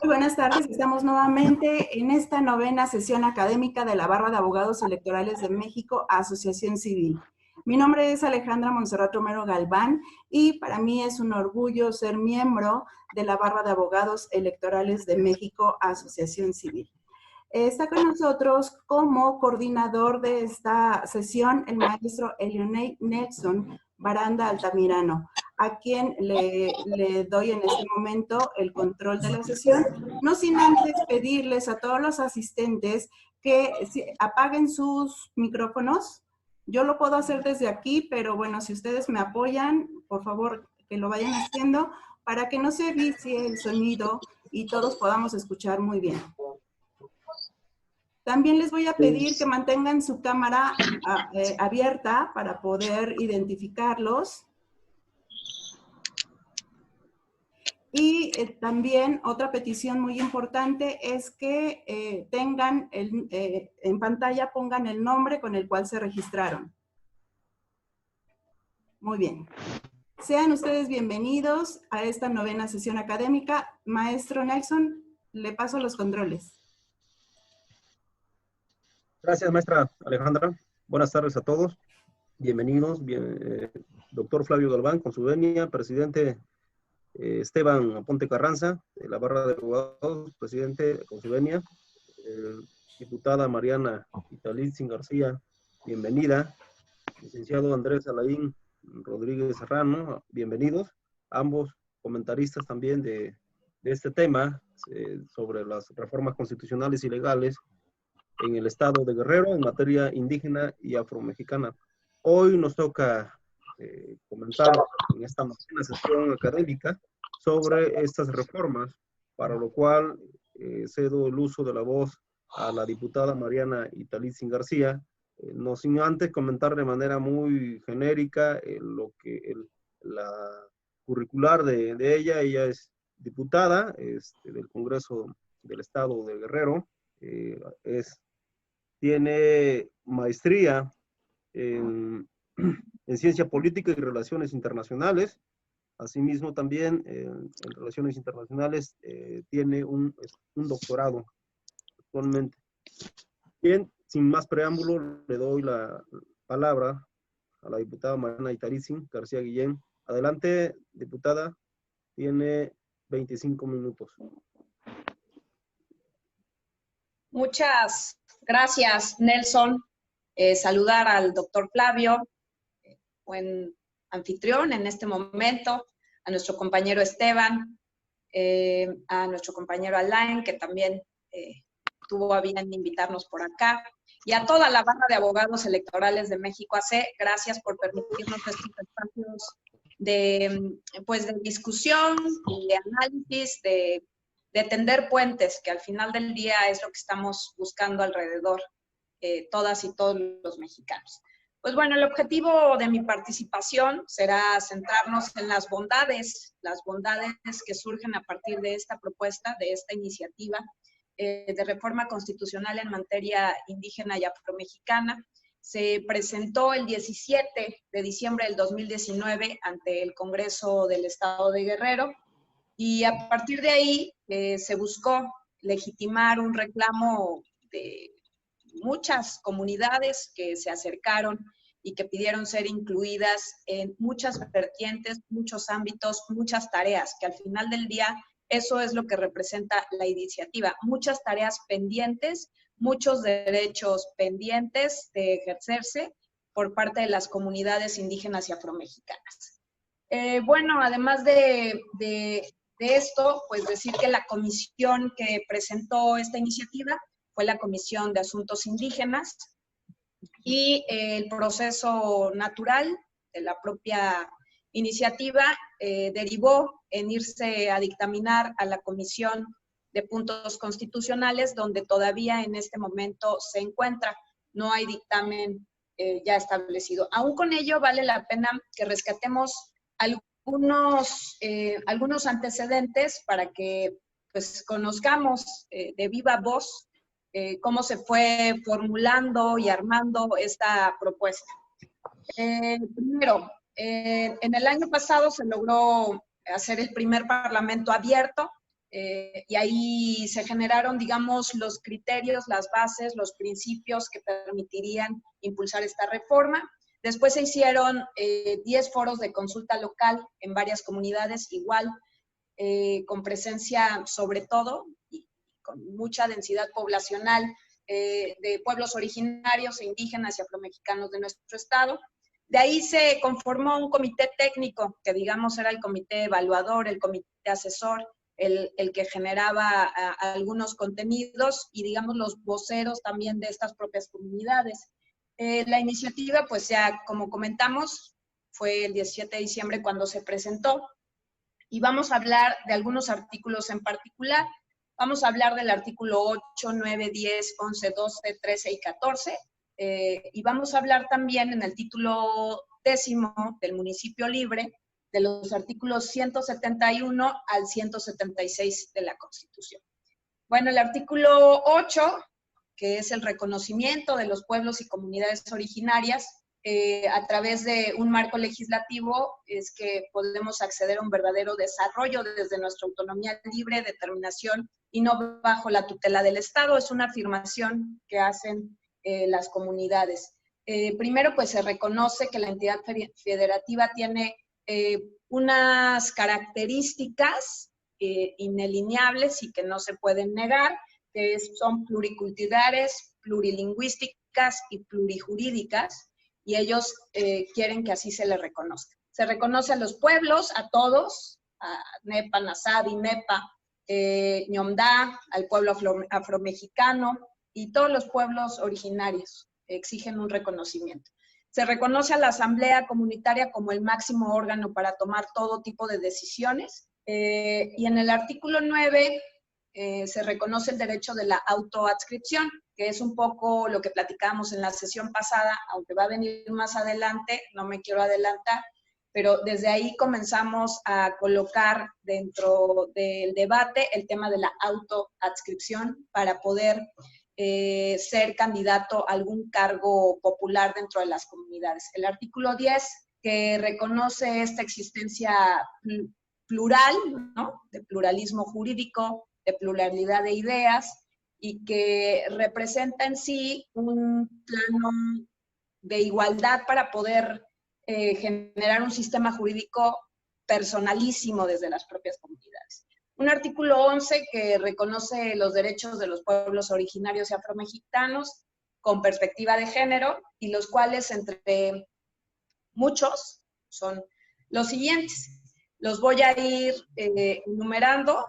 Muy buenas tardes, estamos nuevamente en esta novena sesión académica de la Barra de Abogados Electorales de México, Asociación Civil. Mi nombre es Alejandra Montserrat Romero Galván y para mí es un orgullo ser miembro de la Barra de Abogados Electorales de México, Asociación Civil. Está con nosotros como coordinador de esta sesión el maestro Elionei Nelson Baranda Altamirano, a quien le doy en este momento el control de la sesión, no sin antes pedirles a todos los asistentes que apaguen sus micrófonos. Yo lo puedo hacer desde aquí, pero bueno, si ustedes me apoyan, por favor que lo vayan haciendo para que no se vicie el sonido y todos podamos escuchar muy bien. También les voy a pedir que mantengan su cámara abierta para poder identificarlos. Y también otra petición muy importante es que tengan en pantalla, pongan el nombre con el cual se registraron. Muy bien. Sean ustedes bienvenidos a esta novena sesión académica. Maestro Nelson, le paso los controles. Gracias, maestra Alejandra. Buenas tardes a todos. Bienvenidos. Doctor Flavio Galván, con su venia, presidente Esteban Aponte Carranza, de la Barra de Abogados, presidente con su venia, diputada Mariana Italitzin García, bienvenida. Licenciado Andrés Alain Rodríguez Serrano, bienvenidos. Ambos comentaristas también de este tema sobre las reformas constitucionales y legales en el estado de Guerrero en materia indígena y afromexicana. Hoy nos toca comentar en esta novena sesión académica sobre estas reformas, para lo cual cedo el uso de la voz a la diputada Mariana Italitzin García, no sin antes comentar de manera muy genérica la curricular de ella. Ella es diputada del Congreso del Estado de Guerrero, tiene maestría en Ciencia Política y Relaciones Internacionales. Asimismo, también en Relaciones Internacionales tiene un doctorado actualmente. Bien, sin más preámbulo, le doy la palabra a la diputada Mariana Italitzin García Guillén. Adelante, diputada, tiene 25 minutos. Muchas gracias, Nelson. Saludar al doctor Flavio, buen anfitrión en este momento, a nuestro compañero Esteban, a nuestro compañero Alain, que también tuvo a bien invitarnos por acá, y a toda la Barra de Abogados Electorales de México AC. Gracias por permitirnos estos espacios de discusión y de análisis, de tender puentes, que al final del día es lo que estamos buscando alrededor, todas y todos los mexicanos. Pues bueno, el objetivo de mi participación será centrarnos en las bondades que surgen a partir de esta propuesta, de esta iniciativa de reforma constitucional en materia indígena y afromexicana. Se presentó el 17 de diciembre del 2019 ante el Congreso del Estado de Guerrero, y a partir de ahí se buscó legitimar un reclamo de muchas comunidades que se acercaron y que pidieron ser incluidas en muchas vertientes, muchos ámbitos, muchas tareas, que al final del día eso es lo que representa la iniciativa. Muchas tareas pendientes, muchos derechos pendientes de ejercerse por parte de las comunidades indígenas y afromexicanas. Bueno, además de esto, pues decir que la comisión que presentó esta iniciativa fue la Comisión de Asuntos Indígenas, y el proceso natural de la propia iniciativa derivó en irse a dictaminar a la Comisión de Puntos Constitucionales, donde todavía en este momento se encuentra. No hay dictamen ya establecido. Aún con ello, vale la pena que rescatemos algunos antecedentes para que pues conozcamos de viva voz cómo se fue formulando y armando esta propuesta. Primero, en el año pasado se logró hacer el primer parlamento abierto y ahí se generaron, digamos, los criterios, las bases, los principios que permitirían impulsar esta reforma. Después se hicieron 10 foros de consulta local en varias comunidades, igual, con presencia sobre todo y con mucha densidad poblacional de pueblos originarios e indígenas y afromexicanos de nuestro estado. De ahí se conformó un comité técnico, que digamos era el comité evaluador, el comité asesor, el que generaba algunos contenidos y digamos los voceros también de estas propias comunidades. La iniciativa, pues ya como comentamos, fue el 17 de diciembre cuando se presentó y vamos a hablar de algunos artículos en particular. Vamos a hablar del artículo 8, 9, 10, 11, 12, 13 y 14 y vamos a hablar también en el título 10º del municipio libre de los artículos 171 al 176 de la Constitución. Bueno, el artículo 8, que es el reconocimiento de los pueblos y comunidades originarias, a través de un marco legislativo es que podemos acceder a un verdadero desarrollo desde nuestra autonomía libre, determinación y no bajo la tutela del Estado. Es una afirmación que hacen las comunidades. Primero, pues se reconoce que la entidad federativa tiene unas características ineliminables y que no se pueden negar, que son pluriculturales, plurilingüísticas y plurijurídicas, y ellos quieren que así se les reconozca. Se reconoce a los pueblos, a todos, a Nepa, Nasadi, Nepa, Ñomdá, al pueblo afromexicano y todos los pueblos originarios exigen un reconocimiento. Se reconoce a la Asamblea Comunitaria como el máximo órgano para tomar todo tipo de decisiones. Y en el artículo 9 se reconoce el derecho de la autoadscripción, que es un poco lo que platicábamos en la sesión pasada, aunque va a venir más adelante, no me quiero adelantar, pero desde ahí comenzamos a colocar dentro del debate el tema de la autoadscripción para poder ser candidato a algún cargo popular dentro de las comunidades. El artículo 10, que reconoce esta existencia plural, ¿no?, de pluralismo jurídico, de pluralidad de ideas, y que representa en sí un plano de igualdad para poder generar un sistema jurídico personalísimo desde las propias comunidades. Un artículo 11 que reconoce los derechos de los pueblos originarios y afromexicanos con perspectiva de género, y los cuales entre muchos son los siguientes. Los voy a ir enumerando,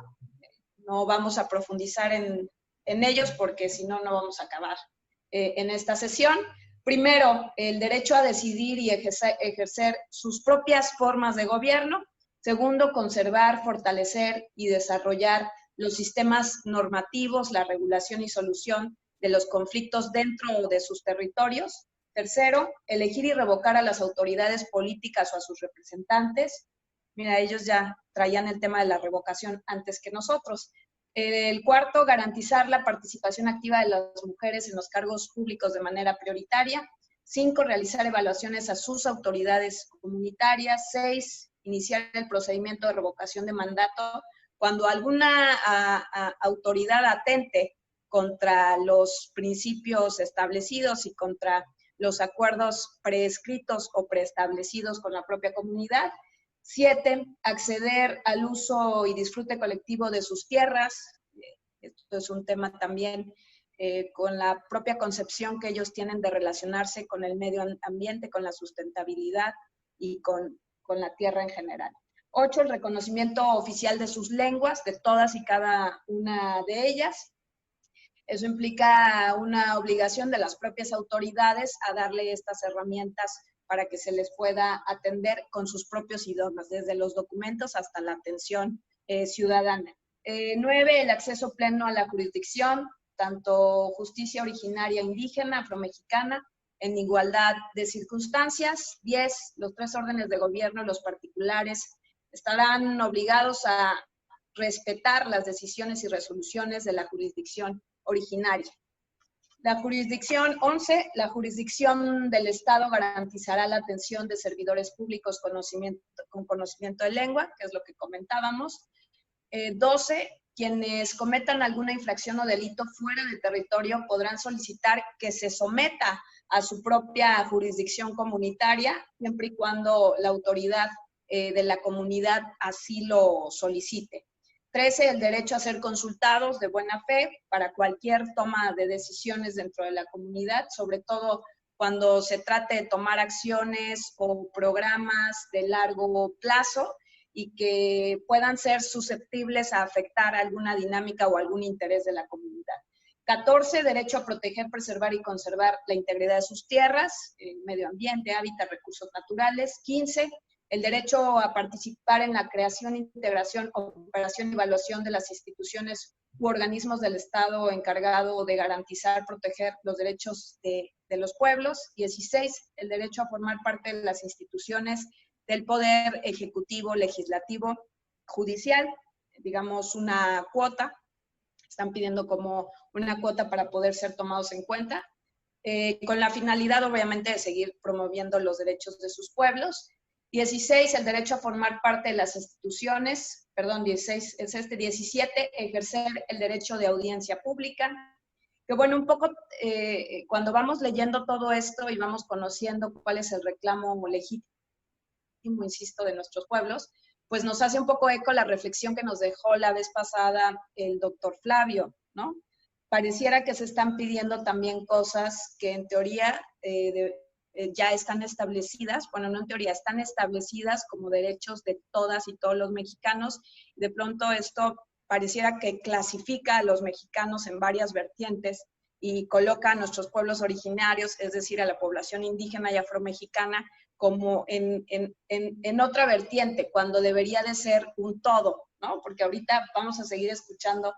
no vamos a profundizar en ellos porque si no, no vamos a acabar en esta sesión. Primero, el derecho a decidir y ejercer sus propias formas de gobierno. Segundo, conservar, fortalecer y desarrollar los sistemas normativos, la regulación y solución de los conflictos dentro de sus territorios. Tercero, elegir y revocar a las autoridades políticas o a sus representantes. Mira, ellos ya traían el tema de la revocación antes que nosotros. El cuarto, garantizar la participación activa de las mujeres en los cargos públicos de manera prioritaria. 5, realizar evaluaciones a sus autoridades comunitarias. 6, iniciar el procedimiento de revocación de mandato cuando alguna autoridad atente contra los principios establecidos y contra los acuerdos preescritos o preestablecidos con la propia comunidad. 7, acceder al uso y disfrute colectivo de sus tierras. Esto es un tema también con la propia concepción que ellos tienen de relacionarse con el medio ambiente, con la sustentabilidad y con la tierra en general. 8, el reconocimiento oficial de sus lenguas, de todas y cada una de ellas. Eso implica una obligación de las propias autoridades a darle estas herramientas para que se les pueda atender con sus propios idiomas, desde los documentos hasta la atención ciudadana. 9, el acceso pleno a la jurisdicción, tanto justicia originaria indígena, afromexicana, en igualdad de circunstancias. 10, los 3 órdenes de gobierno, los particulares, estarán obligados a respetar las decisiones y resoluciones de la jurisdicción originaria. La jurisdicción 11, la jurisdicción del Estado garantizará la atención de servidores públicos con conocimiento de lengua, que es lo que comentábamos. 12, quienes cometan alguna infracción o delito fuera del territorio podrán solicitar que se someta a su propia jurisdicción comunitaria, siempre y cuando la autoridad de la comunidad así lo solicite. 13, el derecho a ser consultados de buena fe para cualquier toma de decisiones dentro de la comunidad, sobre todo cuando se trate de tomar acciones o programas de largo plazo y que puedan ser susceptibles a afectar alguna dinámica o algún interés de la comunidad. 14, derecho a proteger, preservar y conservar la integridad de sus tierras, medio ambiente, hábitat, recursos naturales. 15, el derecho a participar en la creación, integración, operación y evaluación de las instituciones u organismos del Estado encargado de garantizar, proteger los derechos de los pueblos. 16, el derecho a formar parte de las instituciones del Poder Ejecutivo, Legislativo, Judicial, digamos una cuota. Están pidiendo como una cuota para poder ser tomados en cuenta, con la finalidad, obviamente, de seguir promoviendo los derechos de sus pueblos. 16, el derecho a formar parte de las instituciones, 17, ejercer el derecho de audiencia pública. Que bueno, un poco cuando vamos leyendo todo esto y vamos conociendo cuál es el reclamo legítimo, insisto, de nuestros pueblos, pues nos hace un poco eco la reflexión que nos dejó la vez pasada el doctor Flavio, ¿no? Pareciera que se están pidiendo también cosas que en teoría ya están establecidas, bueno, no en teoría, están establecidas como derechos de todas y todos los mexicanos. De pronto esto pareciera que clasifica a los mexicanos en varias vertientes y coloca a nuestros pueblos originarios, es decir, a la población indígena y afromexicana, como en otra vertiente, cuando debería de ser un todo, ¿no? Porque ahorita vamos a seguir escuchando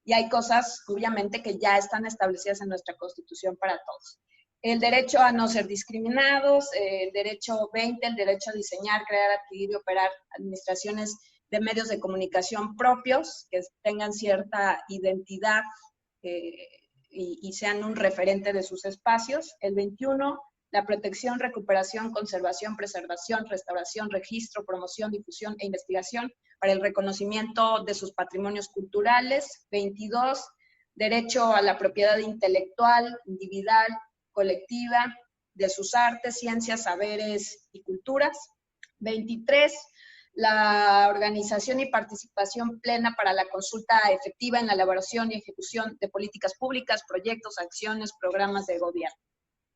y hay cosas, obviamente, que ya están establecidas en nuestra Constitución para todos. El derecho a no ser discriminados, el derecho 20, el derecho a diseñar, crear, adquirir y operar administraciones de medios de comunicación propios, que tengan cierta identidad y sean un referente de sus espacios. El 21, la protección, recuperación, conservación, preservación, restauración, registro, promoción, difusión e investigación para el reconocimiento de sus patrimonios culturales. 22, derecho a la propiedad intelectual, individual, colectiva, de sus artes, ciencias, saberes y culturas. 23, la organización y participación plena para la consulta efectiva en la elaboración y ejecución de políticas públicas, proyectos, acciones, programas de gobierno.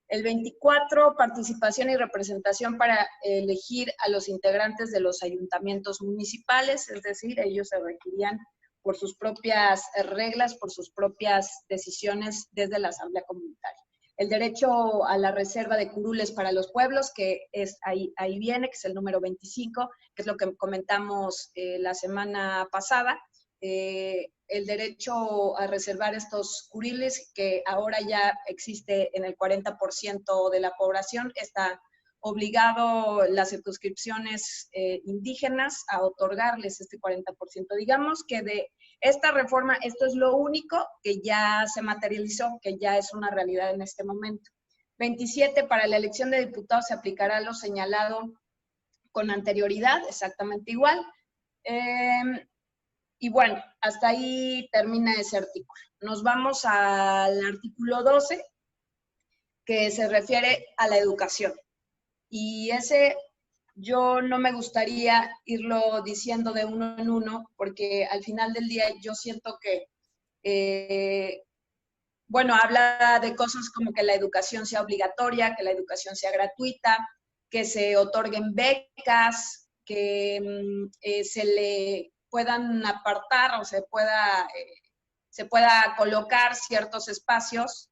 El 24, participación y representación para elegir a los integrantes de los ayuntamientos municipales, es decir, ellos se requerían por sus propias reglas, por sus propias decisiones desde la Asamblea Comunitaria. El derecho a la reserva de curules para los pueblos, que es ahí viene, que es el número 25, que es lo que comentamos la semana pasada. El derecho a reservar estos curules, que ahora ya existe en el 40% de la población, está obligado las circunscripciones indígenas a otorgarles este 40%. Digamos que de esta reforma, esto es lo único que ya se materializó, que ya es una realidad en este momento. 27, para la elección de diputados se aplicará lo señalado con anterioridad, exactamente igual. Y bueno, hasta ahí termina ese artículo. Nos vamos al artículo 12, que se refiere a la educación. Y ese yo no me gustaría irlo diciendo de uno en uno, porque al final del día yo siento que, bueno, habla de cosas como que la educación sea obligatoria, que la educación sea gratuita, que se otorguen becas, que se le puedan apartar o se pueda colocar ciertos espacios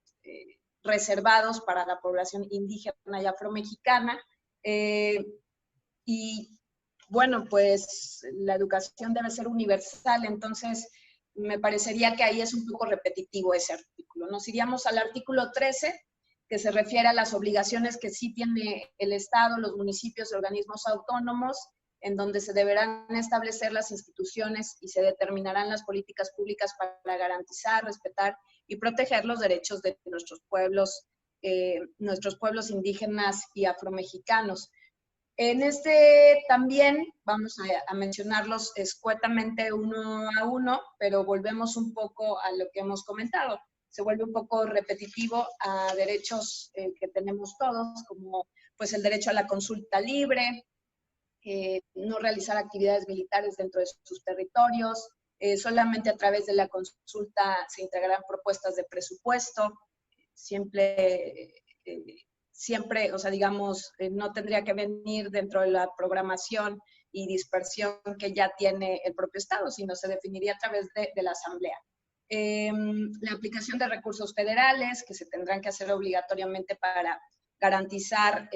reservados para la población indígena y afromexicana. Y bueno, pues la educación debe ser universal, entonces me parecería que ahí es un poco repetitivo ese artículo. Nos iríamos al artículo 13, que se refiere a las obligaciones que sí tiene el Estado, los municipios y organismos autónomos, en donde se deberán establecer las instituciones y se determinarán las políticas públicas para garantizar, respetar y proteger los derechos de nuestros pueblos indígenas y afromexicanos. En este también vamos a mencionarlos escuetamente uno a uno, pero volvemos un poco a lo que hemos comentado. Se vuelve un poco repetitivo a derechos que tenemos todos, como pues el derecho a la consulta libre, no realizar actividades militares dentro de sus territorios, solamente a través de la consulta se integrarán propuestas de presupuesto, siempre, o sea, digamos, no tendría que venir dentro de la programación y dispersión que ya tiene el propio Estado, sino se definiría a través de la Asamblea. La aplicación de recursos federales que se tendrán que hacer obligatoriamente para garantizar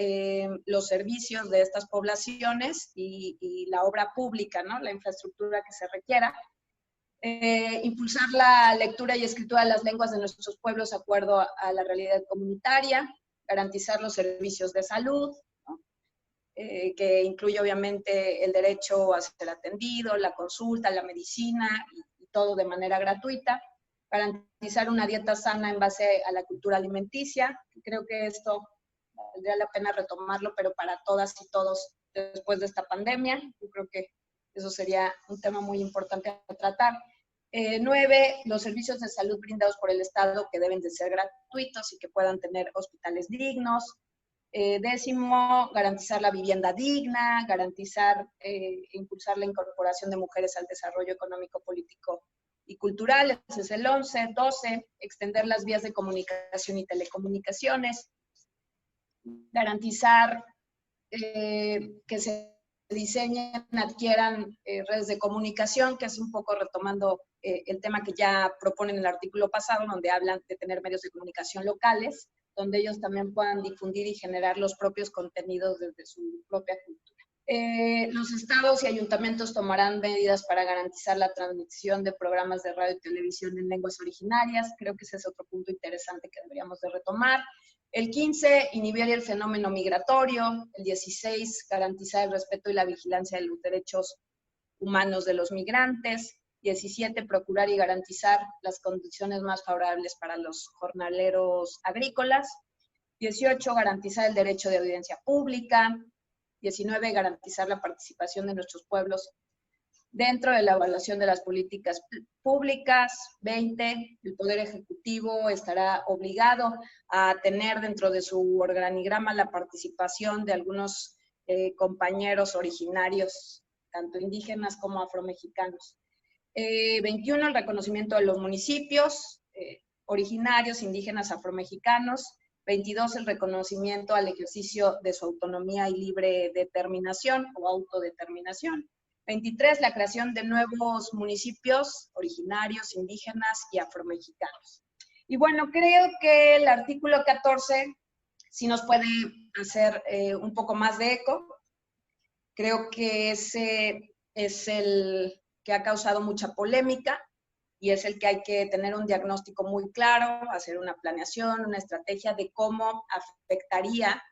los servicios de estas poblaciones y la obra pública, ¿no? La infraestructura que se requiera. Impulsar la lectura y escritura de las lenguas de nuestros pueblos de acuerdo a la realidad comunitaria, garantizar los servicios de salud, ¿no? Que incluye obviamente el derecho a ser atendido, la consulta, la medicina y todo de manera gratuita, garantizar una dieta sana en base a la cultura alimenticia. Creo que esto valdría la pena retomarlo, pero para todas y todos después de esta pandemia, yo creo que eso sería un tema muy importante a tratar. 9, los servicios de salud brindados por el Estado que deben de ser gratuitos y que puedan tener hospitales dignos. 10, garantizar la vivienda digna, garantizar e impulsar la incorporación de mujeres al desarrollo económico, político y cultural. Ese es el 11. 12, extender las vías de comunicación y telecomunicaciones. Garantizar que se diseñen, adquieran redes de comunicación, que es un poco retomando el tema que ya proponen en el artículo pasado, donde hablan de tener medios de comunicación locales, donde ellos también puedan difundir y generar los propios contenidos desde su propia cultura. Los estados y ayuntamientos tomarán medidas para garantizar la transmisión de programas de radio y televisión en lenguas originarias. Creo que ese es otro punto interesante que deberíamos de retomar. El 15, inhibir el fenómeno migratorio. El 16, garantizar el respeto y la vigilancia de los derechos humanos de los migrantes. 17, procurar y garantizar las condiciones más favorables para los jornaleros agrícolas. 18, garantizar el derecho de audiencia pública. 19, garantizar la participación de nuestros pueblos dentro de la evaluación de las políticas públicas. 20, el Poder Ejecutivo estará obligado a tener dentro de su organigrama la participación de algunos compañeros originarios, tanto indígenas como afromexicanos. 21, el reconocimiento de los municipios originarios, indígenas, afromexicanos. 22, el reconocimiento al ejercicio de su autonomía y libre determinación o autodeterminación. 23, la creación de nuevos municipios originarios, indígenas y afromexicanos. Y bueno, creo que el artículo 14 sí nos puede hacer un poco más de eco. Creo que ese es el que ha causado mucha polémica y es el que hay que tener un diagnóstico muy claro, hacer una planeación, una estrategia de cómo afectaría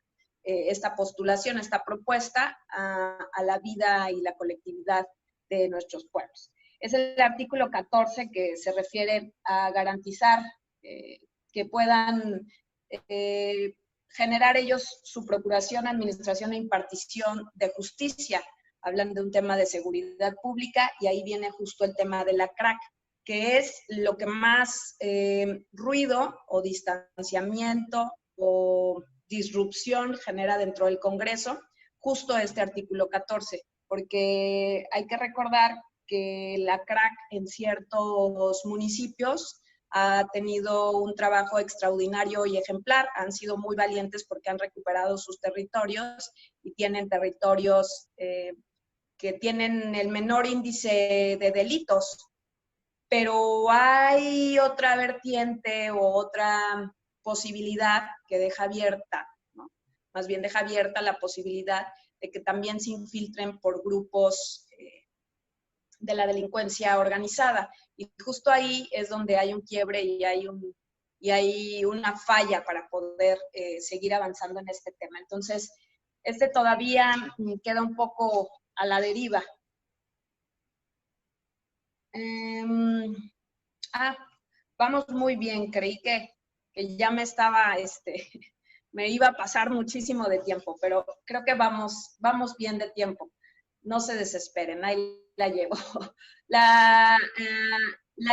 esta postulación, esta propuesta a la vida y la colectividad de nuestros pueblos. Es el artículo 14 que se refiere a garantizar que puedan generar ellos su procuración, administración e impartición de justicia. Hablan de un tema de seguridad pública y ahí viene justo el tema de la CRAC, que es lo que más ruido o distanciamiento o disrupción genera dentro del Congreso, justo este artículo 14, porque hay que recordar que la CRAC en ciertos municipios ha tenido un trabajo extraordinario y ejemplar, han sido muy valientes porque han recuperado sus territorios y tienen territorios que tienen el menor índice de delitos, pero hay otra vertiente o otra posibilidad que deja abierta, ¿no? Más bien deja abierta la posibilidad de que también se infiltren por grupos de la delincuencia organizada. Y justo ahí es donde hay un quiebre y hay una falla para poder seguir avanzando en este tema. Entonces, todavía queda un poco a la deriva. Vamos muy bien, creí que ya me estaba me iba a pasar muchísimo de tiempo, pero creo que vamos bien de tiempo. No se desesperen, ahí la llevo. La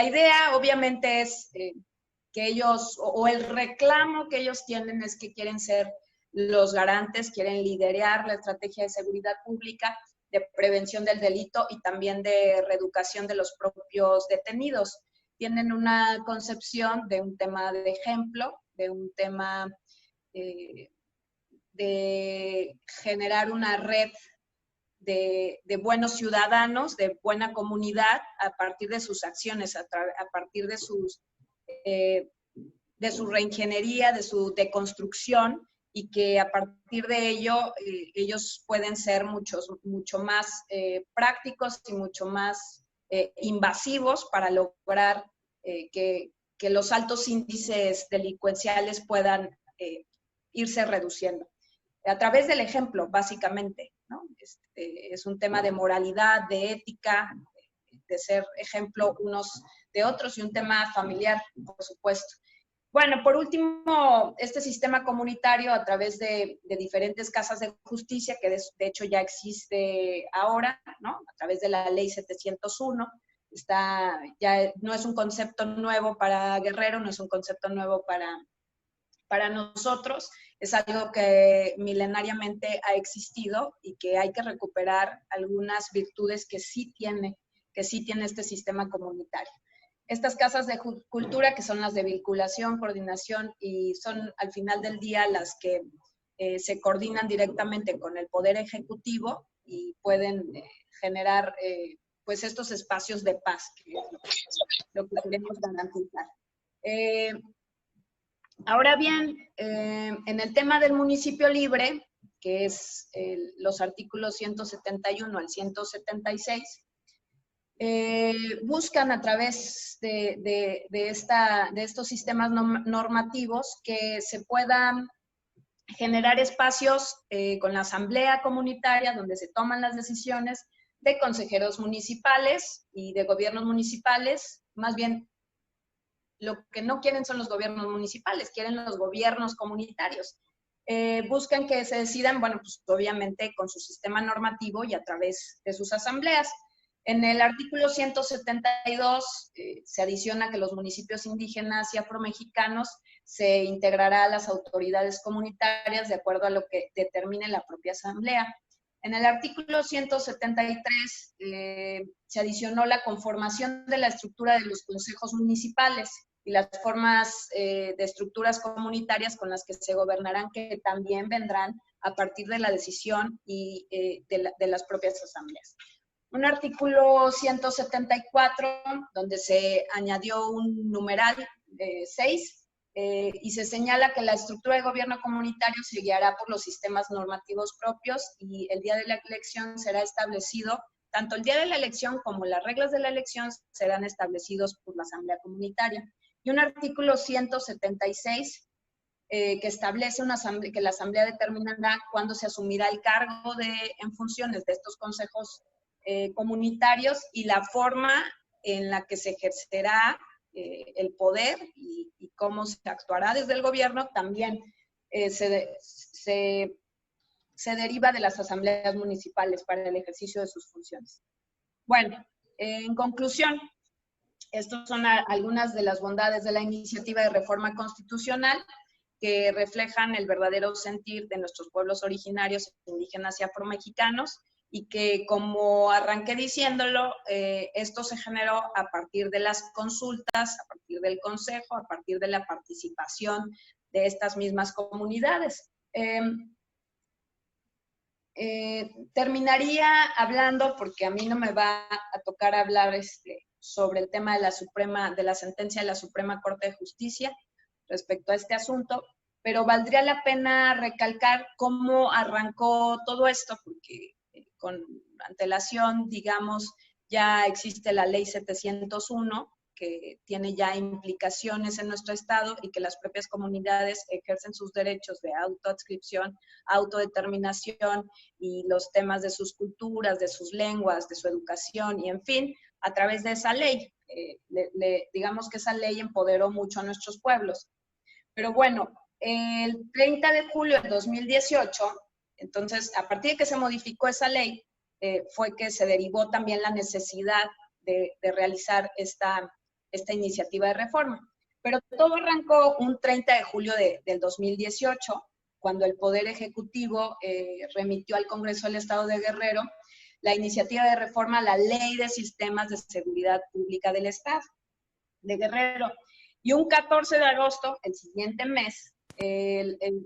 idea obviamente es que ellos, o el reclamo que ellos tienen es que quieren ser los garantes, quieren liderar la estrategia de seguridad pública, de prevención del delito y también de reeducación de los propios detenidos. Tienen una concepción de un tema de ejemplo, de un tema de generar una red de buenos ciudadanos, de buena comunidad, a partir de sus acciones, a partir de su reingeniería, de su deconstrucción, y que a partir de ello ellos pueden ser mucho más prácticos y mucho más invasivos para lograr que los altos índices delincuenciales puedan irse reduciendo. A través del ejemplo, básicamente, ¿no? Es un tema de moralidad, de ética, de ser ejemplo unos de otros, y un tema familiar, por supuesto. Bueno, por último, este sistema comunitario a través de diferentes casas de justicia, que de hecho ya existe ahora, ¿no? A través de la ley 701, ya no es un concepto nuevo para Guerrero, no es un concepto nuevo para nosotros, es algo que milenariamente ha existido y que hay que recuperar algunas virtudes que sí tiene este sistema comunitario. Estas casas de cultura, que son las de vinculación, coordinación, y son al final del día las que se coordinan directamente con el Poder Ejecutivo y pueden generar pues estos espacios de paz, que es lo que queremos garantizar. Ahora bien, en el tema del municipio libre, que es los artículos 171 al 176, buscan a través de estos sistemas normativos que se puedan generar espacios con la asamblea comunitaria donde se toman las decisiones de consejeros municipales y de gobiernos municipales. Más bien, lo que no quieren son los gobiernos municipales, quieren los gobiernos comunitarios. Buscan que se decidan, bueno, pues obviamente con su sistema normativo y a través de sus asambleas. En el artículo 172 se adiciona que los municipios indígenas y afromexicanos se integrará a las autoridades comunitarias de acuerdo a lo que determine la propia asamblea. En el artículo 173 se adicionó la conformación de la estructura de los consejos municipales y las formas de estructuras comunitarias con las que se gobernarán, que también vendrán a partir de la decisión y de las propias asambleas. Un artículo 174, donde se añadió un numeral 6, y se señala que la estructura de gobierno comunitario se guiará por los sistemas normativos propios y el día de la elección será establecido, tanto el día de la elección como las reglas de la elección serán establecidos por la asamblea comunitaria. Y un artículo 176 que establece que la asamblea determinará cuándo se asumirá el cargo en funciones de estos consejos comunitarios y la forma en la que se ejercerá el poder y cómo se actuará desde el gobierno también se deriva de las asambleas municipales para el ejercicio de sus funciones. Bueno, en conclusión, estas son algunas de las bondades de la iniciativa de reforma constitucional que reflejan el verdadero sentir de nuestros pueblos originarios, indígenas y afromexicanos, y que, como arranqué diciéndolo, esto se generó a partir de las consultas, a partir del consejo, a partir de la participación de estas mismas comunidades. Terminaría hablando, porque a mí no me va a tocar hablar sobre el tema de la sentencia de la Suprema Corte de Justicia respecto a este asunto, pero valdría la pena recalcar cómo arrancó todo esto, porque con antelación, digamos, ya existe la ley 701, que tiene ya implicaciones en nuestro estado y que las propias comunidades ejercen sus derechos de autoadscripción, autodeterminación y los temas de sus culturas, de sus lenguas, de su educación y en fin, a través de esa ley. Digamos que esa ley empoderó mucho a nuestros pueblos. Pero bueno, el 30 de julio del 2018, entonces, a partir de que se modificó esa ley, fue que se derivó también la necesidad de realizar esta iniciativa de reforma. Pero todo arrancó un 30 de julio del 2018, cuando el Poder Ejecutivo remitió al Congreso del Estado de Guerrero la iniciativa de reforma a la Ley de Sistemas de Seguridad Pública del Estado de Guerrero. Y un 14 de agosto, el siguiente mes,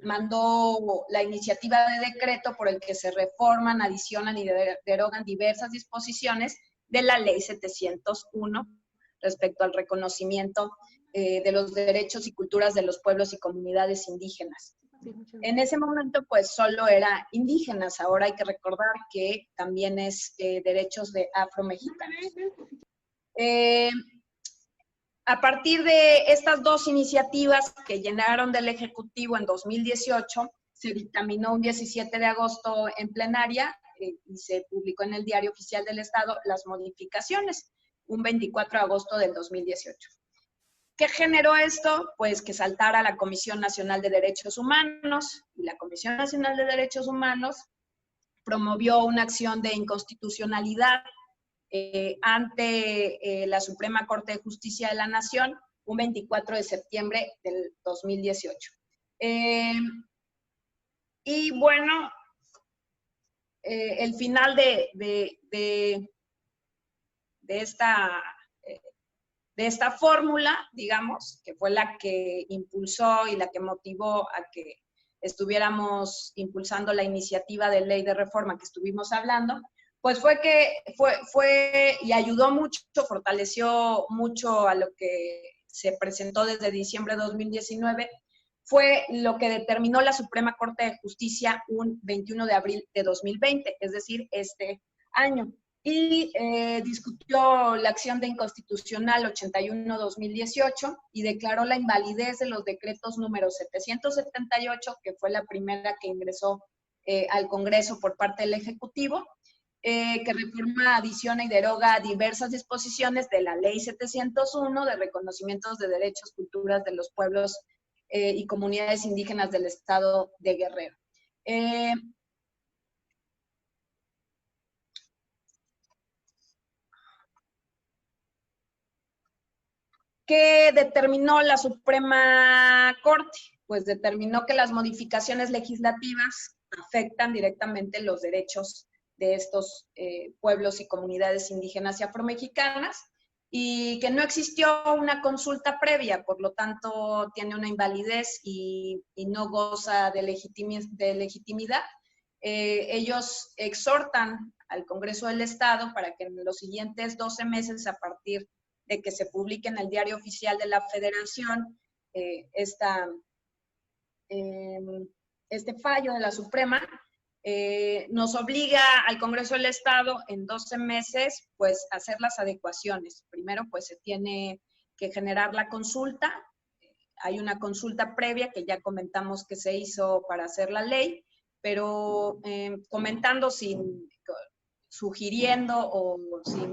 mandó la iniciativa de decreto por el que se reforman, adicionan y derogan diversas disposiciones de la Ley 701 respecto al reconocimiento de los derechos y culturas de los pueblos y comunidades indígenas. En ese momento, pues, solo era indígenas. Ahora hay que recordar que también es derechos de afromexicanos. A partir de estas dos iniciativas que llenaron del Ejecutivo en 2018, se dictaminó un 17 de agosto en plenaria y se publicó en el Diario Oficial del Estado las modificaciones, un 24 de agosto del 2018. ¿Qué generó esto? Pues que saltara la Comisión Nacional de Derechos Humanos, y la Comisión Nacional de Derechos Humanos promovió una acción de inconstitucionalidad ante la Suprema Corte de Justicia de la Nación un 24 de septiembre del 2018. Y bueno, el final de esta fórmula, digamos, que fue la que impulsó y la que motivó a que estuviéramos impulsando la iniciativa de ley de reforma que estuvimos hablando, pues fue y ayudó mucho, fortaleció mucho a lo que se presentó desde diciembre de 2019, fue lo que determinó la Suprema Corte de Justicia un 21 de abril de 2020, es decir, este año. Y discutió la acción de inconstitucional 81-2018 y declaró la invalidez de los decretos número 778, que fue la primera que ingresó al Congreso por parte del Ejecutivo, que reforma, adiciona y deroga diversas disposiciones de la Ley 701 de reconocimientos de derechos, culturas de los pueblos y comunidades indígenas del Estado de Guerrero. ¿Qué determinó la Suprema Corte? Pues determinó que las modificaciones legislativas afectan directamente los derechos de estos pueblos y comunidades indígenas y afromexicanas, y que no existió una consulta previa, por lo tanto tiene una invalidez y no goza de legitimidad. Ellos exhortan al Congreso del Estado para que en los siguientes 12 meses, a partir de que se publique en el Diario Oficial de la Federación este fallo de la Suprema, nos obliga al Congreso del Estado en 12 meses, pues, a hacer las adecuaciones. Primero, pues, se tiene que generar la consulta. Hay una consulta previa que ya comentamos que se hizo para hacer la ley, pero comentando sugiriendo o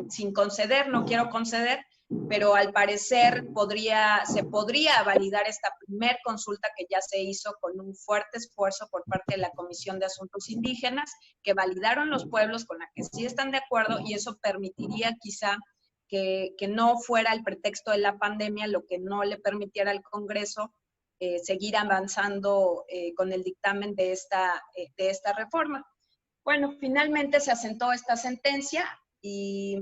sin conceder, no quiero conceder, pero al parecer se podría validar esta primer consulta que ya se hizo con un fuerte esfuerzo por parte de la Comisión de Asuntos Indígenas, que validaron los pueblos con la que sí están de acuerdo, y eso permitiría quizá que no fuera el pretexto de la pandemia lo que no le permitiera al Congreso seguir avanzando con el dictamen de esta reforma. Bueno, finalmente se asentó esta sentencia y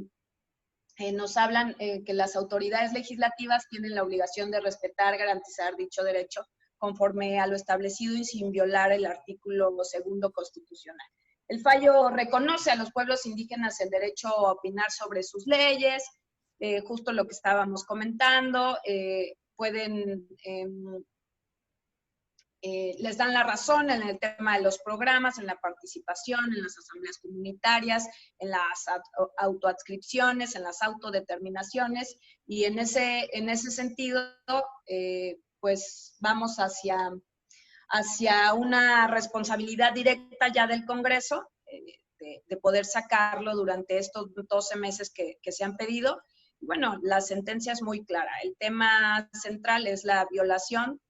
nos hablan que las autoridades legislativas tienen la obligación de respetar, garantizar dicho derecho conforme a lo establecido y sin violar el artículo 2º constitucional. El fallo reconoce a los pueblos indígenas el derecho a opinar sobre sus leyes, justo lo que estábamos comentando, les dan la razón en el tema de los programas, en la participación, en las asambleas comunitarias, en las autoadscripciones, en las autodeterminaciones, y en ese sentido, pues vamos hacia una responsabilidad directa ya del Congreso de poder sacarlo durante estos 12 meses que se han pedido. Bueno, la sentencia es muy clara. El tema central es la violación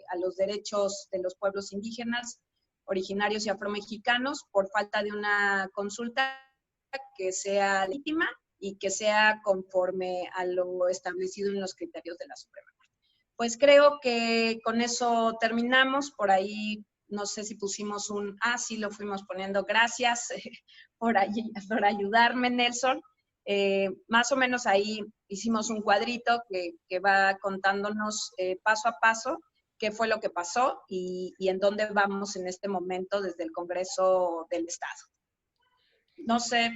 a los derechos de los pueblos indígenas, originarios y afromexicanos por falta de una consulta que sea legítima y que sea conforme a lo establecido en los criterios de la Suprema Corte. Pues creo que con eso terminamos. Por ahí no sé si pusimos sí lo fuimos poniendo. Gracias por ayudarme, Nelson. Más o menos ahí hicimos un cuadrito que va contándonos paso a paso qué fue lo que pasó y en dónde vamos en este momento desde el Congreso del Estado. No sé,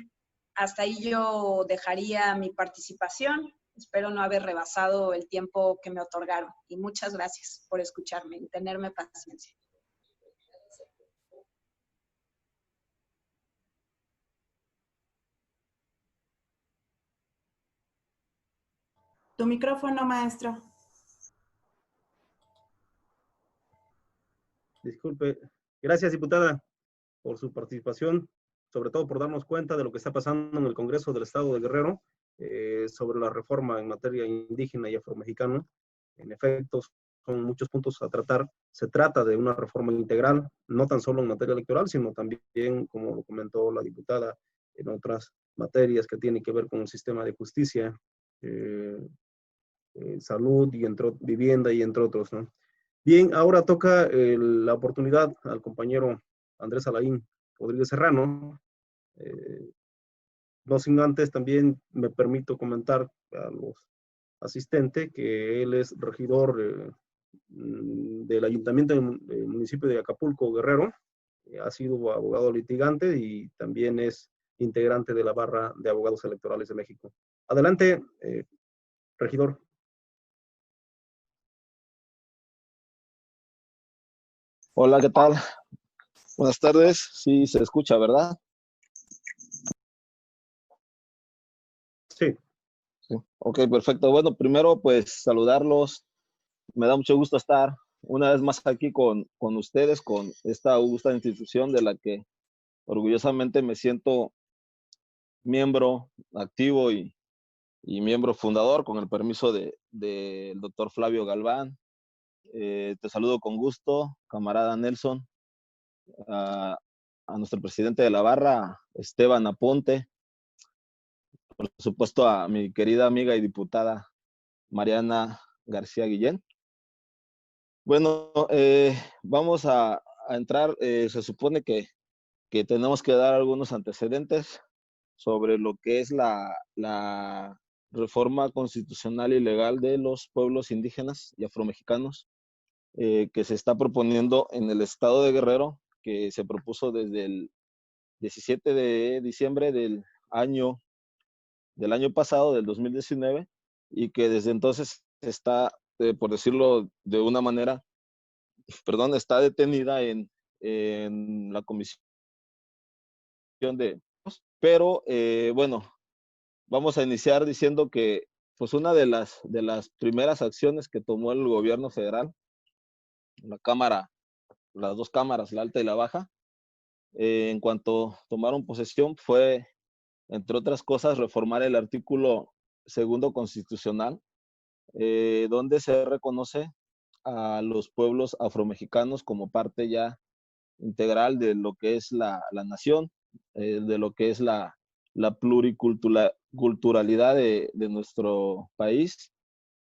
hasta ahí yo dejaría mi participación. Espero no haber rebasado el tiempo que me otorgaron. Y muchas gracias por escucharme y tenerme paciencia. Tu micrófono, maestro. Disculpe. Gracias, diputada, por su participación, sobre todo por darnos cuenta de lo que está pasando en el Congreso del Estado de Guerrero sobre la reforma en materia indígena y afromexicana. En efecto, son muchos puntos a tratar. Se trata de una reforma integral, no tan solo en materia electoral, sino también, como lo comentó la diputada, en otras materias que tienen que ver con el sistema de justicia, salud y vivienda y entre otros, ¿no? Bien, ahora toca la oportunidad al compañero Andrés Alain Rodríguez Serrano. No sin antes también me permito comentar a los asistentes que él es regidor del Ayuntamiento del municipio de Acapulco, Guerrero. Ha sido abogado litigante y también es integrante de la barra de abogados electorales de México. Adelante, regidor. Hola, ¿qué tal? Buenas tardes. Sí, se escucha, ¿verdad? Sí. Sí. Ok, perfecto. Bueno, primero, pues saludarlos. Me da mucho gusto estar una vez más aquí con ustedes, con esta augusta institución de la que orgullosamente me siento miembro activo y miembro fundador, con el permiso del doctor Flavio Galván. Te saludo con gusto, camarada Nelson, a nuestro presidente de la barra, Esteban Aponte, por supuesto a mi querida amiga y diputada Mariana García Guillén. Bueno, vamos a entrar, se supone que tenemos que dar algunos antecedentes sobre lo que es la reforma constitucional y legal de los pueblos indígenas y afromexicanos que se está proponiendo en el estado de Guerrero, que se propuso desde el 17 de diciembre del año pasado, del 2019, y que desde entonces está, por decirlo de una manera, está detenida en la comisión pero bueno, vamos a iniciar diciendo que pues una de las primeras acciones que tomó el gobierno federal, la cámara, las dos cámaras, la alta y la baja, en cuanto tomaron posesión fue, entre otras cosas, reformar el artículo 2º constitucional, donde se reconoce a los pueblos afromexicanos como parte ya integral de lo que es la nación, de lo que es la pluriculturalidad de nuestro país,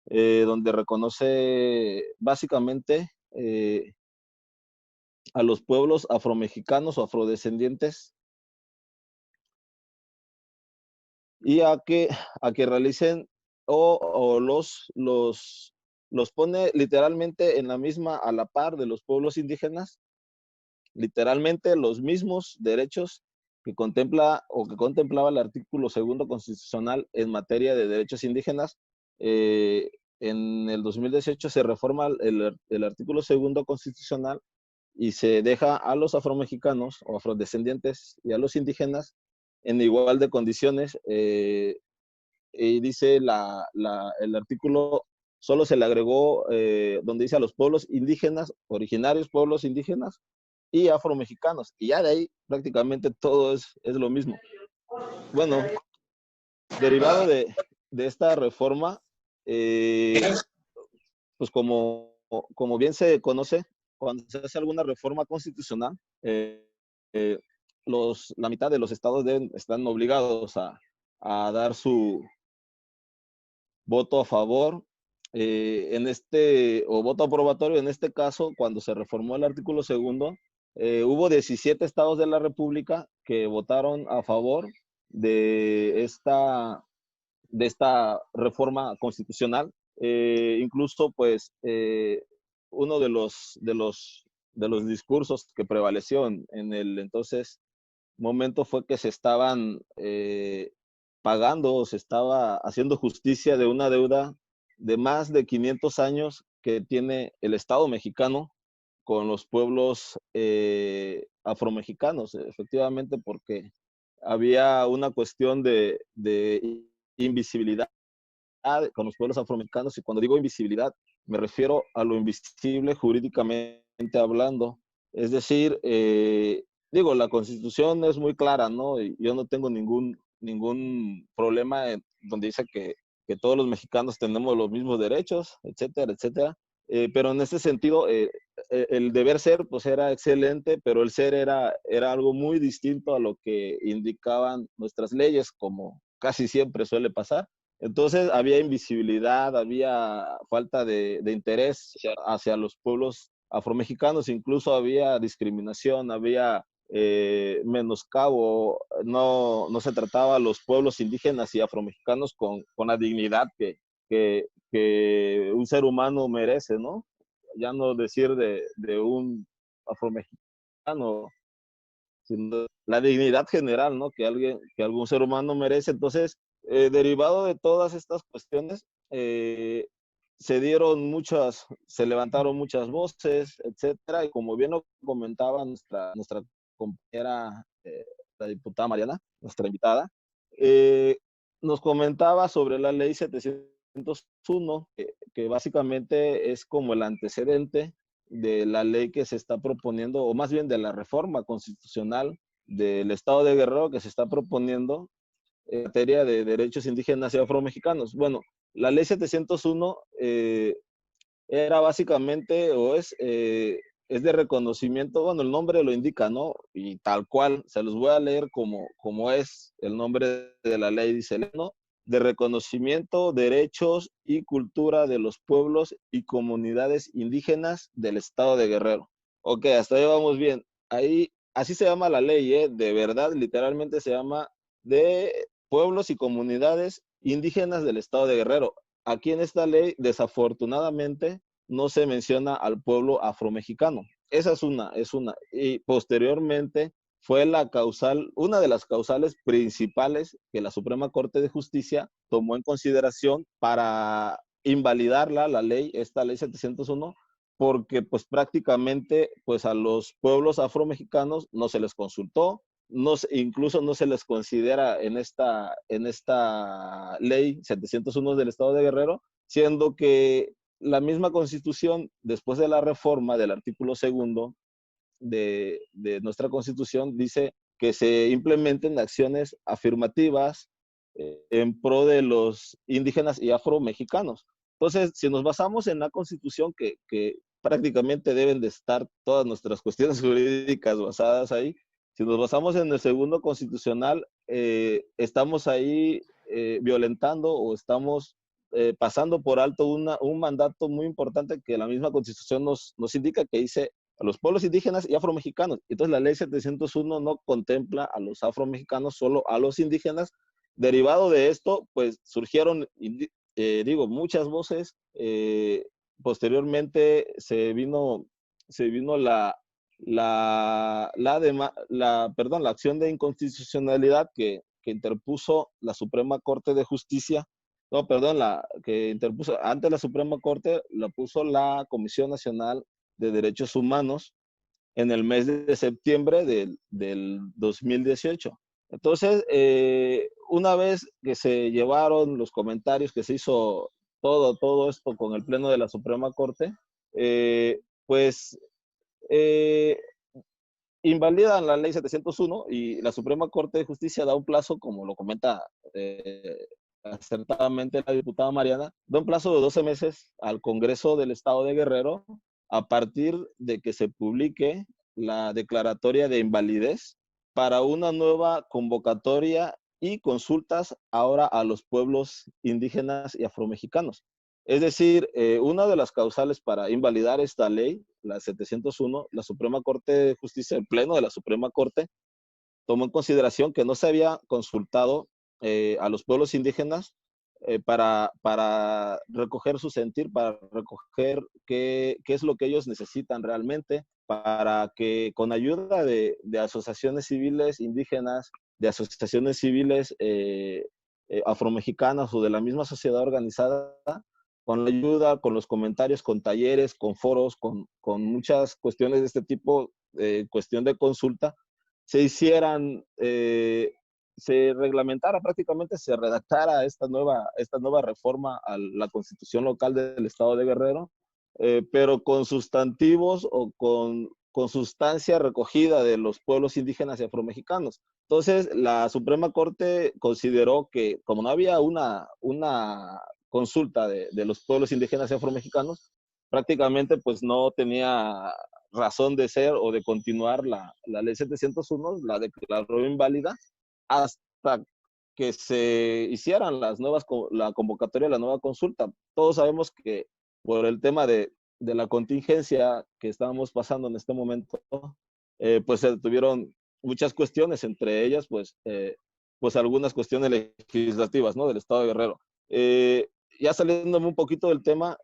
donde reconoce básicamente a los pueblos afromexicanos o afrodescendientes y a que realicen o los pone literalmente en la misma, a la par de los pueblos indígenas, literalmente los mismos derechos que contempla o que contemplaba el artículo 2º constitucional en materia de derechos indígenas. En el 2018 se reforma el artículo 2º constitucional y se deja a los afromexicanos o afrodescendientes y a los indígenas en igual de condiciones. Y dice el artículo, solo se le agregó donde dice a los pueblos indígenas, originarios pueblos indígenas y afromexicanos. Y ya de ahí prácticamente todo es lo mismo. Bueno, derivado de esta reforma, pues como como bien se conoce, cuando se hace alguna reforma constitucional, eh, la mitad de los estados están obligados a dar su voto a favor, o voto aprobatorio. En este caso, cuando se reformó el artículo segundo, hubo 17 estados de la República que votaron a favor de esta reforma constitucional. Incluso, pues, uno de los discursos que prevaleció en el entonces momento fue que se estaban pagando, o se estaba haciendo justicia de una deuda de más de 500 años que tiene el Estado mexicano con los pueblos afromexicanos, efectivamente, porque había una cuestión de invisibilidad con los pueblos afromexicanos, y cuando digo invisibilidad, me refiero a lo invisible jurídicamente hablando. Es decir, digo, la Constitución es muy clara, ¿no? Y yo no tengo ningún problema donde dice que todos los mexicanos tenemos los mismos derechos, etcétera, etcétera. Pero en ese sentido, el deber ser, pues era excelente, pero el ser era algo muy distinto a lo que indicaban nuestras leyes, como casi siempre suele pasar. Entonces había invisibilidad, había falta de interés hacia los pueblos afromexicanos, incluso había discriminación, había menoscabo, no se trataba a los pueblos indígenas y afromexicanos con la dignidad que un ser humano merece, ¿no? Ya no decir de un afromexicano, sino la dignidad general, ¿no? Que algún ser humano merece. Entonces, derivado de todas estas cuestiones, se levantaron muchas voces, etcétera, y como bien lo comentaba nuestra compañera, la diputada Mariana, nuestra invitada, nos comentaba sobre la ley 701, que básicamente es como el antecedente de la ley que se está proponiendo, o más bien de la reforma constitucional del Estado de Guerrero que se está proponiendo en materia de derechos indígenas y afromexicanos. Bueno, la ley 701 era básicamente, es de reconocimiento, bueno, el nombre lo indica, ¿no? Y tal cual, se los voy a leer como es el nombre de la ley, dice, ¿no? De reconocimiento, derechos y cultura de los pueblos y comunidades indígenas del Estado de Guerrero. Ok, hasta ahí vamos bien. Ahí, así se llama la ley, ¿eh? De verdad, literalmente se llama de pueblos y comunidades indígenas del Estado de Guerrero. Aquí en esta ley, desafortunadamente, no se menciona al pueblo afromexicano. Esa es una. Y posteriormente fue una de las causales principales que la Suprema Corte de Justicia tomó en consideración para invalidarla, esta ley 701, porque pues prácticamente pues a los pueblos afromexicanos no se les consultó, incluso no se les considera en esta ley 701 del Estado de Guerrero, siendo que la misma Constitución, después de la reforma del artículo segundo de nuestra Constitución, dice que se implementen acciones afirmativas en pro de los indígenas y afromexicanos. Entonces, si nos basamos en la Constitución, que prácticamente deben de estar todas nuestras cuestiones jurídicas basadas ahí, si nos basamos en el segundo constitucional, estamos ahí violentando, o estamos pasando por alto un mandato muy importante que la misma Constitución nos indica, que dice a los pueblos indígenas y afromexicanos. Entonces la ley 701 no contempla a los afromexicanos, solo a los indígenas. Derivado de esto, pues surgieron, muchas voces. Posteriormente se vino la acción de inconstitucionalidad que interpuso la Suprema Corte de Justicia. No, perdón, que interpuso ante la Suprema Corte, la puso la Comisión Nacional de Derechos Humanos en el mes de septiembre del 2018. Entonces, una vez que se llevaron los comentarios, que se hizo todo esto con el Pleno de la Suprema Corte, pues invalidan la ley 701 y la Suprema Corte de Justicia da un plazo, como lo comenta acertadamente la diputada Mariana, da un plazo de 12 meses al Congreso del Estado de Guerrero a partir de que se publique la declaratoria de invalidez para una nueva convocatoria y consultas ahora a los pueblos indígenas y afromexicanos. Es decir, una de las causales para invalidar esta ley, la 701, la Suprema Corte de Justicia, el Pleno de la Suprema Corte, tomó en consideración que no se había consultado a los pueblos indígenas para recoger su sentir, para recoger qué es lo que ellos necesitan realmente, para que con ayuda de asociaciones civiles indígenas, de asociaciones civiles afromexicanas o de la misma sociedad organizada, con la ayuda, con los comentarios, con talleres, con foros, con muchas cuestiones de este tipo, cuestión de consulta, se hicieran, se reglamentara prácticamente, se redactara esta nueva reforma a la Constitución local del Estado de Guerrero, pero con sustantivos o con sustancia recogida de los pueblos indígenas y afromexicanos. Entonces, la Suprema Corte consideró que como no había una consulta de los pueblos indígenas y afromexicanos, prácticamente pues no tenía razón de ser o de continuar la ley 701, la declaró inválida hasta que se hicieran la convocatoria de la nueva consulta. Todos sabemos que por el tema de la contingencia que estábamos pasando en este momento, pues se tuvieron muchas cuestiones, entre ellas pues algunas cuestiones legislativas, ¿no?, del Estado de Guerrero. Ya saliéndome un poquito del tema,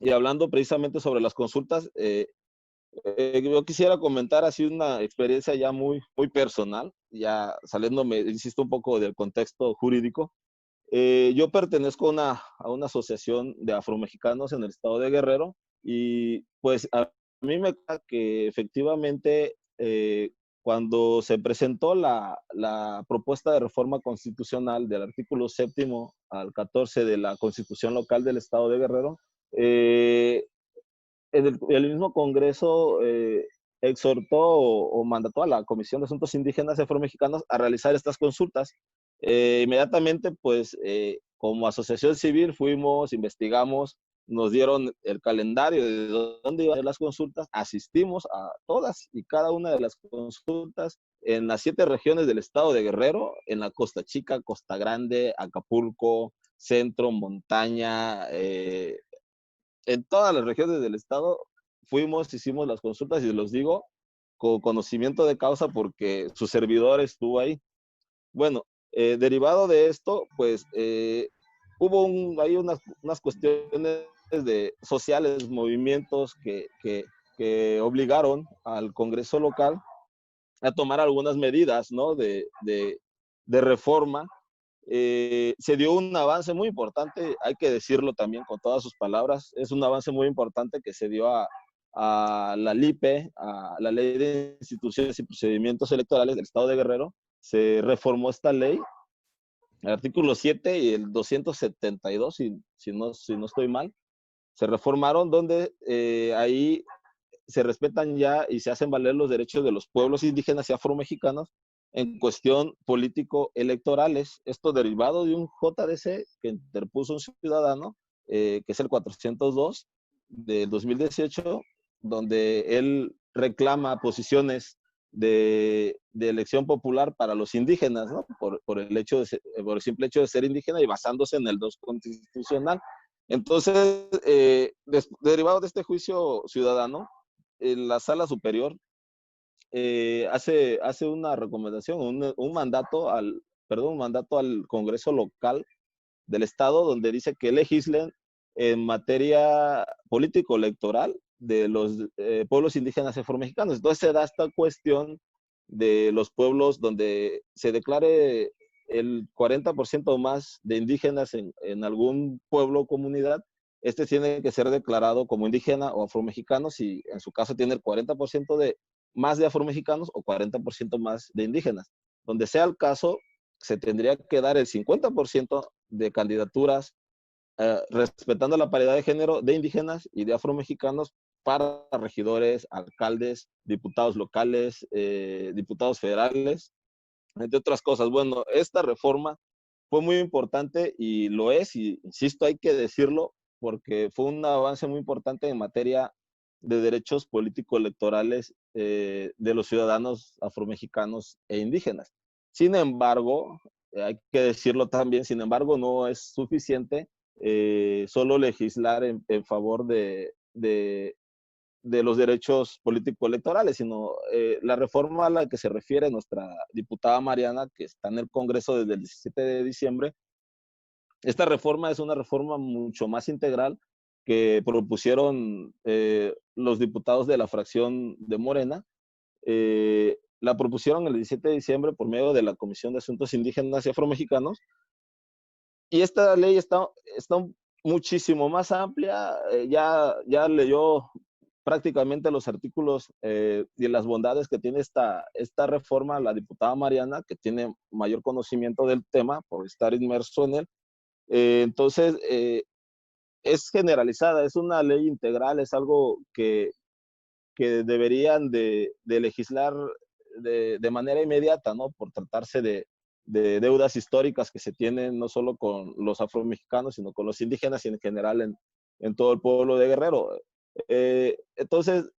y hablando precisamente sobre las consultas, yo quisiera comentar así una experiencia ya muy, muy personal, ya saliéndome, insisto, un poco del contexto jurídico. Yo pertenezco a una asociación de afromexicanos en el estado de Guerrero y pues a mí me da que efectivamente cuando se presentó la propuesta de reforma constitucional del artículo 7º al 14 de la Constitución local del estado de Guerrero, el mismo Congreso exhortó o mandató a la Comisión de Asuntos Indígenas y Afromexicanos a realizar estas consultas. Inmediatamente, pues, como asociación civil fuimos, investigamos, nos dieron el calendario de dónde iban a ser las consultas, asistimos a todas y cada una de las consultas en las 7 regiones del estado de Guerrero, en la Costa Chica, Costa Grande, Acapulco, Centro, Montaña, en todas las regiones del estado fuimos, hicimos las consultas y los digo con conocimiento de causa porque su servidor estuvo ahí. Bueno, derivado de esto, pues hubo hay unas cuestiones sociales, movimientos que obligaron al Congreso local a tomar algunas medidas, ¿no?, de reforma. Se dio un avance muy importante, hay que decirlo también con todas sus palabras, es un avance muy importante que se dio a la LIPE, a la Ley de Instituciones y Procedimientos Electorales del Estado de Guerrero. Se reformó esta ley, el artículo 7 y el 272, si no estoy mal, se reformaron donde ahí se respetan ya y se hacen valer los derechos de los pueblos indígenas y afromexicanos en cuestión político-electorales. Esto derivado de un JDC que interpuso un ciudadano, que es el 402 del 2018, donde él reclama posiciones de elección popular para los indígenas, ¿no?, por el simple hecho de ser indígena y basándose en el 2 constitucional. Entonces, derivado de este juicio ciudadano, en la sala superior hace una recomendación, un mandato al Congreso local del estado donde dice que legislen en materia político-electoral de los pueblos indígenas y afromexicanos. Entonces se da esta cuestión de los pueblos donde se declare el 40% más de indígenas en algún pueblo o comunidad. Este tiene que ser declarado como indígena o afromexicano si en su caso tiene el 40% más de afromexicanos o 40% más de indígenas. Donde sea el caso, se tendría que dar el 50% de candidaturas respetando la paridad de género de indígenas y de afromexicanos para regidores, alcaldes, diputados locales, diputados federales, entre otras cosas. Bueno, esta reforma fue muy importante y lo es, y insisto, hay que decirlo, porque fue un avance muy importante en materia de derechos político-electorales de los ciudadanos afromexicanos e indígenas. Sin embargo, hay que decirlo también, sin embargo, no es suficiente solo legislar en favor de los derechos político-electorales, sino la reforma a la que se refiere nuestra diputada Mariana, que está en el Congreso desde el 17 de diciembre. Esta reforma es una reforma mucho más integral que propusieron los diputados de la fracción de Morena. La propusieron el 17 de diciembre por medio de la Comisión de Asuntos Indígenas y Afromexicanos. Y esta ley está muchísimo más amplia. Ya leyó prácticamente los artículos y las bondades que tiene esta reforma la diputada Mariana, que tiene mayor conocimiento del tema por estar inmerso en él. Entonces, es generalizada, es una ley integral, es algo que deberían de legislar de manera inmediata, ¿no? Por tratarse de deudas históricas que se tienen no solo con los afromexicanos, sino con los indígenas y en general en todo el pueblo de Guerrero. Entonces,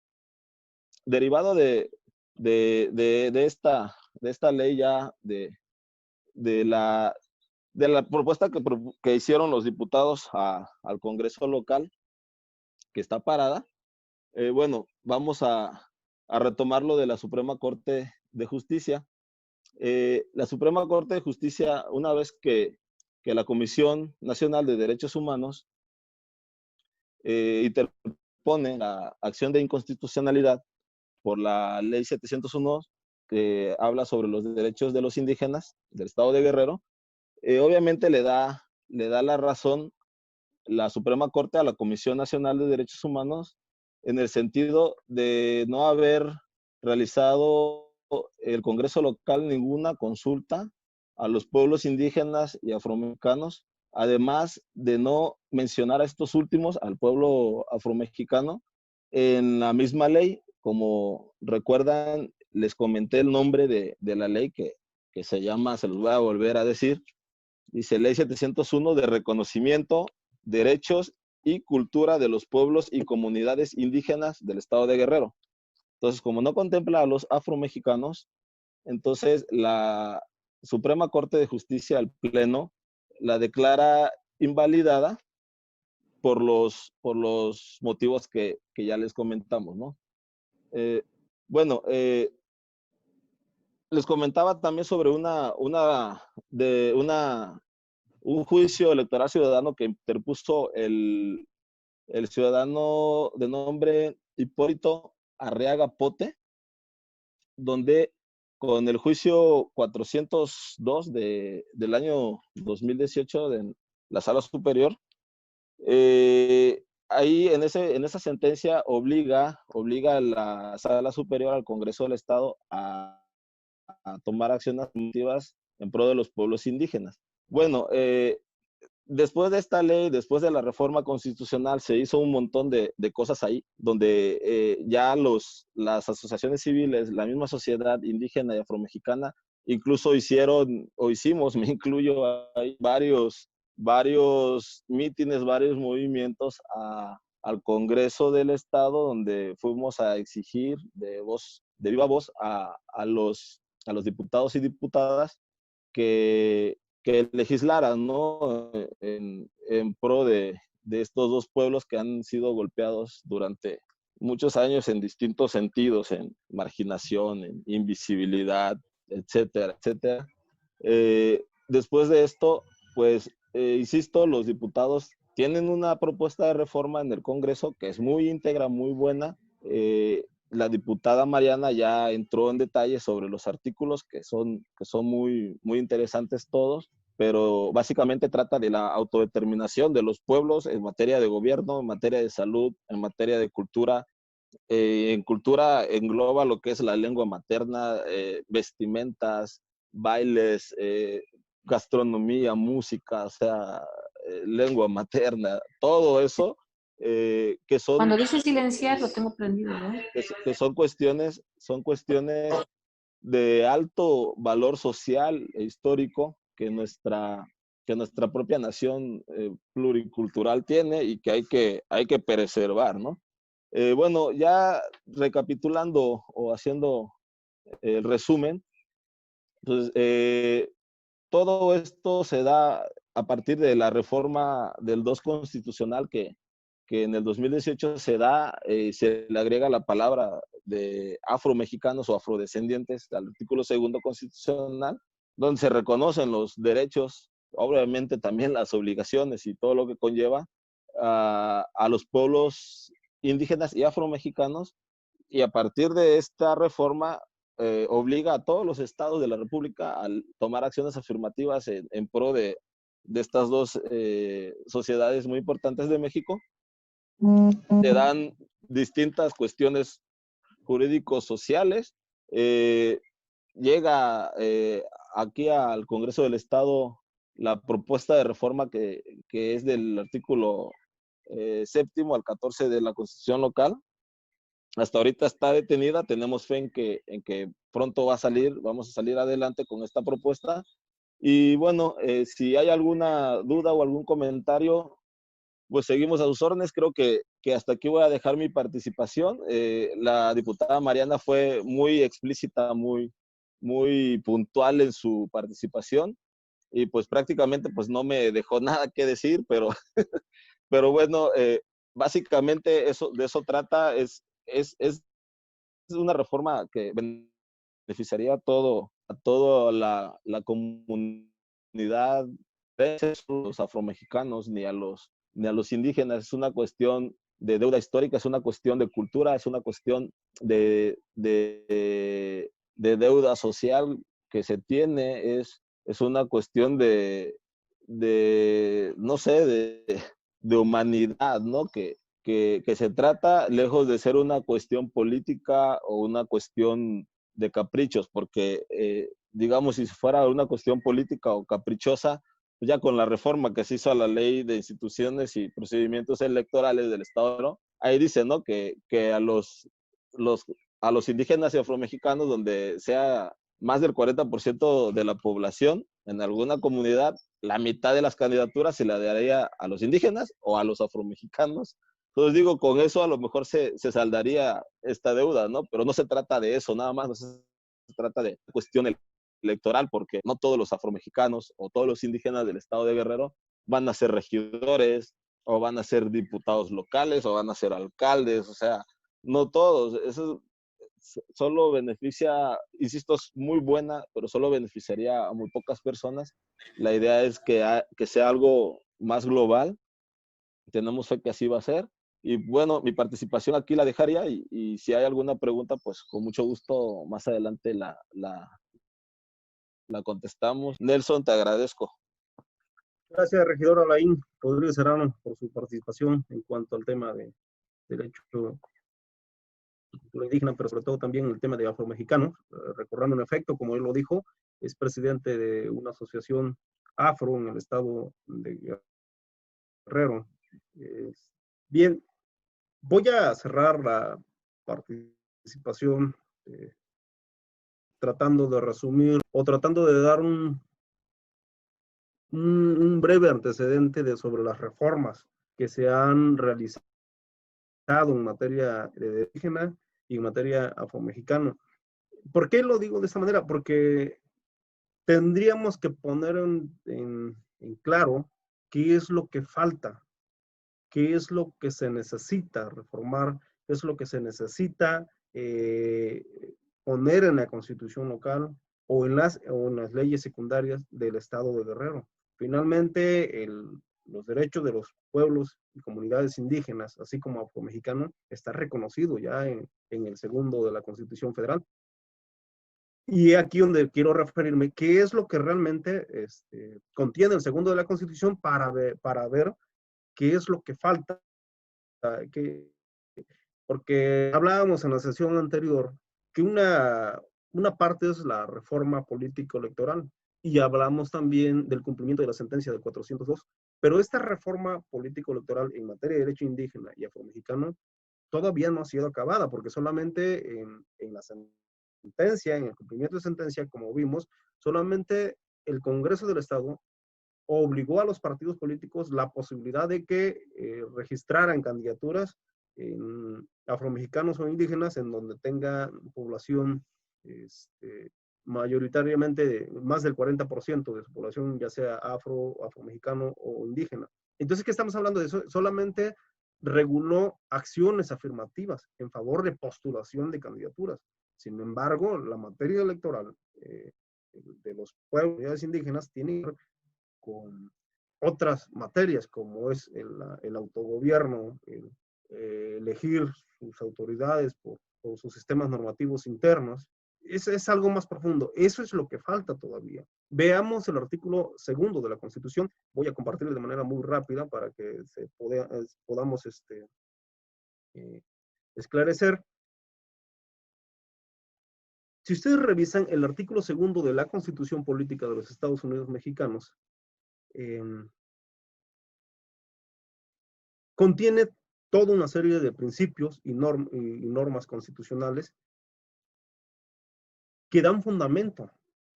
derivado de esta ley ya, de la propuesta que hicieron los diputados al Congreso local, que está parada, bueno, vamos a retomar lo de la Suprema Corte de Justicia. La Suprema Corte de Justicia, una vez que la Comisión Nacional de Derechos Humanos interpone la acción de inconstitucionalidad por la Ley 701, que habla sobre los derechos de los indígenas del estado de Guerrero, obviamente le da la razón la Suprema Corte a la Comisión Nacional de Derechos Humanos en el sentido de no haber realizado el Congreso local ninguna consulta a los pueblos indígenas y afromexicanos, además de no mencionar a estos últimos, al pueblo afromexicano, en la misma ley. Como recuerdan, les comenté el nombre de la ley que se llama, se los voy a volver a decir, dice Ley 701 de reconocimiento, derechos y cultura de los pueblos y comunidades indígenas del estado de Guerrero. Entonces, como no contempla a los afromexicanos, entonces la Suprema Corte de Justicia al Pleno la declara invalidada por los motivos que ya les comentamos, ¿no? Bueno, les comentaba también sobre un juicio electoral ciudadano que interpuso el ciudadano de nombre Hipólito Arriaga Pote, donde con el juicio 402 del año 2018 de la Sala Superior, ahí en esa sentencia obliga a la Sala Superior, al Congreso del Estado, a tomar acciones afirmativas en pro de los pueblos indígenas. Bueno, después de esta ley, después de la reforma constitucional, se hizo un montón de cosas ahí, donde ya las asociaciones civiles, la misma sociedad indígena y afromexicana, incluso hicimos, me incluyo, hay varios mítines, varios movimientos al Congreso del Estado, donde fuimos a exigir de viva voz a los diputados y diputadas que legislaran, ¿no? en pro de estos dos pueblos que han sido golpeados durante muchos años en distintos sentidos, en marginación, en invisibilidad, etcétera, etcétera. Después de esto, pues, insisto, los diputados tienen una propuesta de reforma en el Congreso que es muy íntegra, muy buena. La diputada Mariana ya entró en detalle sobre los artículos que son muy, muy interesantes todos, pero básicamente trata de la autodeterminación de los pueblos en materia de gobierno, en materia de salud, en materia de cultura. En cultura engloba lo que es la lengua materna, vestimentas, bailes, gastronomía, música, o sea, lengua materna, todo eso. Que son, cuando dice silenciar, lo tengo prendido, ¿no? Que son cuestiones de alto valor social e histórico que nuestra que nuestra propia nación pluricultural tiene y que hay que preservar, ¿no? Bueno, ya recapitulando o haciendo el resumen, pues, todo esto se da a partir de la reforma del 2 constitucional que en el 2018 se da, se le agrega la palabra de afromexicanos o afrodescendientes al artículo 2 constitucional, donde se reconocen los derechos, obviamente también las obligaciones y todo lo que conlleva a los pueblos indígenas y afromexicanos. Y a partir de esta reforma obliga a todos los estados de la República a tomar acciones afirmativas en pro de estas dos sociedades muy importantes de México. Te dan distintas cuestiones jurídicos sociales. Llega aquí al Congreso del Estado la propuesta de reforma que es del artículo 7 al 14 de la Constitución local. Hasta ahorita está detenida, tenemos fe en que pronto va a salir, vamos a salir adelante con esta propuesta. Y bueno, si hay alguna duda o algún comentario, pues seguimos a sus órdenes. Creo que hasta aquí voy a dejar mi participación. La diputada Mariana fue muy explícita, muy puntual en su participación y pues prácticamente pues no me dejó nada que decir, pero bueno, básicamente eso, de eso trata, es una reforma que beneficiaría a toda la comunidad, los afromexicanos ni a los indígenas. Es una cuestión de deuda histórica, es una cuestión de cultura, es una cuestión de deuda social que se tiene, es una cuestión no sé, de humanidad, ¿no? Que se trata, lejos de ser una cuestión política o una cuestión de caprichos, porque digamos, si fuera una cuestión política o caprichosa, ya con la reforma que se hizo a la ley de instituciones y procedimientos electorales del Estado, ¿no? Ahí dice, ¿no? Que a los indígenas y afromexicanos, donde sea más del 40% de la población en alguna comunidad, la mitad de las candidaturas se la daría a los indígenas o a los afromexicanos. Entonces digo, con eso a lo mejor se saldaría esta deuda, ¿no? Pero no se trata de eso, nada más, no se trata de cuestión electoral, porque no todos los afromexicanos o todos los indígenas del estado de Guerrero van a ser regidores o van a ser diputados locales o van a ser alcaldes, o sea, no todos. Eso solo beneficia, insisto, es muy buena, pero solo beneficiaría a muy pocas personas. La idea es que sea algo más global. Tenemos fe que así va a ser. Y bueno, mi participación aquí la dejaría y si hay alguna pregunta, pues con mucho gusto más adelante la contestamos. Nelson, te agradezco. Gracias, regidor Alain Rodríguez Serrano, por su participación en cuanto al tema de derecho indígena, pero sobre todo también el tema de afromexicanos. Recordando en efecto, como él lo dijo, es presidente de una asociación afro en el estado de Guerrero. Bien, voy a cerrar la participación tratando de resumir o tratando de dar un breve antecedente sobre las reformas que se han realizado en materia de indígena y en materia afromexicana. ¿Por qué lo digo de esta manera? Porque tendríamos que poner en claro qué es lo que falta, qué es lo que se necesita reformar, qué es lo que se necesita poner en la constitución local o en las leyes secundarias del estado de Guerrero. Finalmente, los derechos de los pueblos y comunidades indígenas, así como afromexicanos, está reconocido ya en el 2 de la Constitución Federal. Y aquí donde quiero referirme, qué es lo que realmente contiene el 2 de la Constitución para ver qué es lo que falta. Porque hablábamos en la sesión anterior que una parte es la reforma político-electoral y hablamos también del cumplimiento de la sentencia del 402, pero esta reforma político-electoral en materia de derecho indígena y afromexicano todavía no ha sido acabada, porque solamente en la sentencia, en el cumplimiento de sentencia, como vimos, solamente el Congreso del Estado obligó a los partidos políticos la posibilidad de que registraran candidaturas en afromexicanos o indígenas en donde tenga población mayoritariamente más del 40% de su población, ya sea afromexicano o indígena. Entonces, ¿qué estamos hablando de eso? Solamente reguló acciones afirmativas en favor de postulación de candidaturas. Sin embargo, la materia electoral de los pueblos indígenas tiene que ver con otras materias, como es el autogobierno, elegir sus autoridades por sus sistemas normativos internos. Es algo más profundo. Eso es lo que falta todavía. Veamos el artículo 2 de la Constitución. Voy a compartirlo de manera muy rápida para que podamos esclarecer. Si ustedes revisan el artículo 2 de la Constitución Política de los Estados Unidos Mexicanos, contiene toda una serie de principios y normas constitucionales que dan fundamento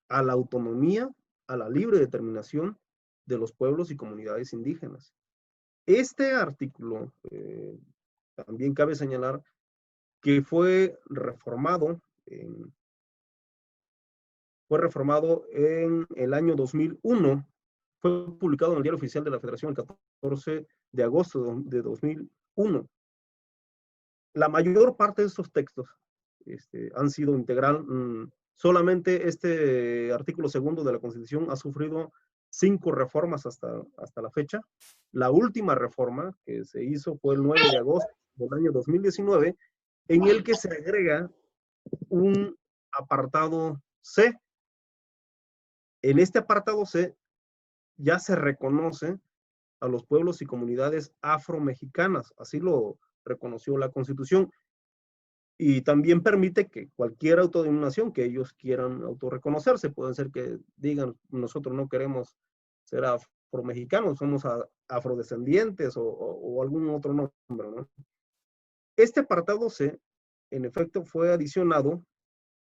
a la autonomía, a la libre determinación de los pueblos y comunidades indígenas. Este artículo, también cabe señalar que fue reformado en el año 2001, fue publicado en el Diario Oficial de la Federación el 14 de agosto de 2001. La mayor parte de estos textos han sido integral. Solamente este artículo 2 de la Constitución ha sufrido 5 reformas hasta la fecha. La última reforma que se hizo fue el 9 de agosto del año 2019, en el que se agrega un apartado C. En este apartado C ya se reconoce a los pueblos y comunidades afromexicanas, así lo reconoció la Constitución, y también permite que cualquier autodenominación que ellos quieran autorreconocerse, pueden ser que digan, nosotros no queremos ser afromexicanos, somos afrodescendientes o algún otro nombre, ¿no? Este apartado C, en efecto, fue adicionado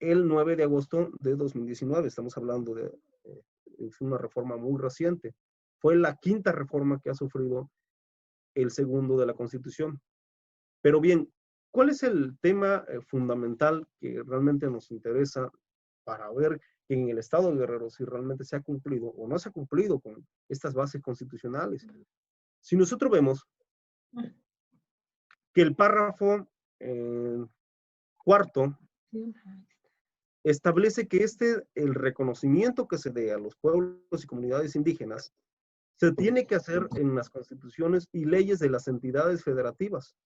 el 9 de agosto de 2019, estamos hablando de una reforma muy reciente. Fue la 5ª reforma que ha sufrido el 2 de la Constitución. Pero bien, ¿cuál es el tema fundamental que realmente nos interesa para ver que en el Estado de Guerrero si realmente se ha cumplido o no se ha cumplido con estas bases constitucionales? Si nosotros vemos que el párrafo 4 establece que el reconocimiento que se dé a los pueblos y comunidades indígenas se tiene que hacer en las constituciones y leyes de las entidades federativas,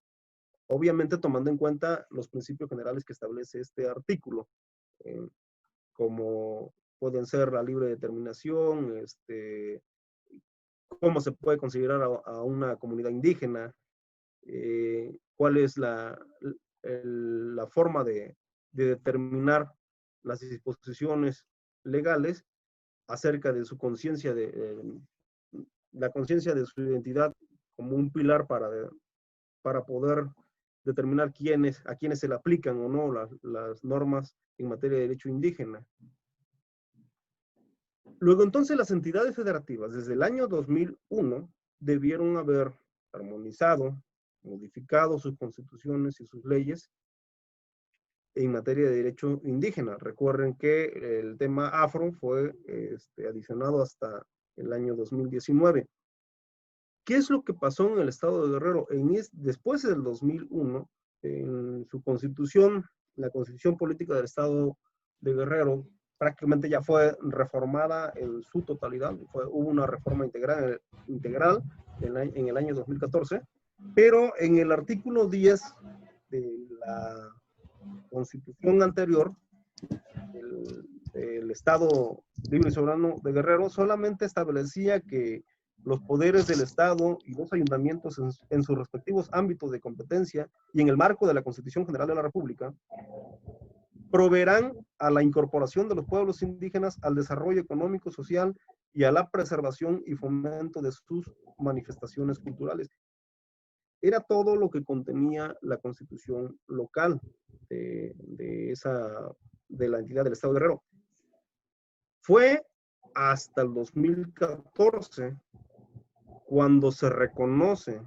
obviamente tomando en cuenta los principios generales que establece este artículo, como pueden ser la libre determinación, cómo se puede considerar a una comunidad indígena, cuál es la forma de determinar las disposiciones legales acerca de su conciencia, la conciencia de su identidad como un pilar para poder determinar a quiénes se le aplican o no las normas en materia de derecho indígena. Luego, entonces, las entidades federativas, desde el año 2001, debieron haber armonizado, modificado sus constituciones y sus leyes en materia de derecho indígena. Recuerden que el tema afro fue adicionado hasta el año 2019. ¿Qué es lo que pasó en el Estado de Guerrero? Después del 2001, en su constitución, la Constitución Política del Estado de Guerrero, prácticamente ya fue reformada en su totalidad. Hubo una reforma integral en el año 2014, pero en el artículo 10 de la Constitución anterior, el Estado Libre y Soberano de Guerrero solamente establecía que los poderes del Estado y los ayuntamientos en sus respectivos ámbitos de competencia y en el marco de la Constitución General de la República proveerán a la incorporación de los pueblos indígenas al desarrollo económico, social y a la preservación y fomento de sus manifestaciones culturales. Era todo lo que contenía la Constitución local de la entidad del Estado de Guerrero. Fue hasta el 2014, cuando se reconoce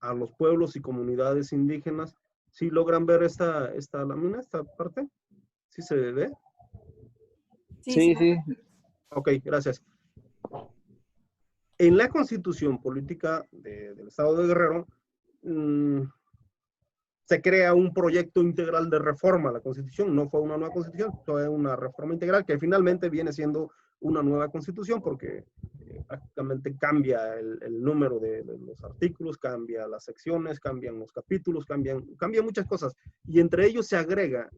a los pueblos y comunidades indígenas. ¿Sí logran ver esta lámina, esta parte? ¿Sí se ve? Sí, sí. Sí. Ok, gracias. En la Constitución Política del Estado de Guerrero, se crea un proyecto integral de reforma a la Constitución. No fue una nueva Constitución, fue una reforma integral que finalmente viene siendo una nueva Constitución porque prácticamente cambia el número de los artículos, cambia las secciones, cambian los capítulos, cambian muchas cosas. Y entre ellos se agrega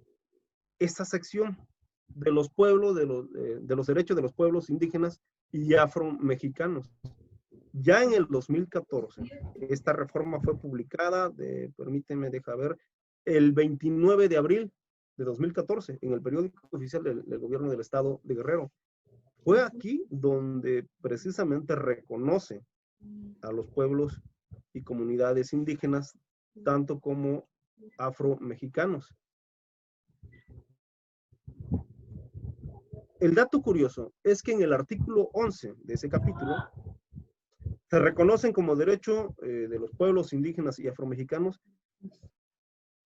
esta sección de los pueblos, de los derechos de los pueblos indígenas y afromexicanos. Ya en el 2014, esta reforma fue publicada, permíteme, deja ver, el 29 de abril de 2014, en el periódico oficial del gobierno del estado de Guerrero. Fue aquí donde precisamente reconoce a los pueblos y comunidades indígenas, tanto como afromexicanos. El dato curioso es que en el artículo 11 de ese capítulo, se reconocen como derecho de los pueblos indígenas y afromexicanos,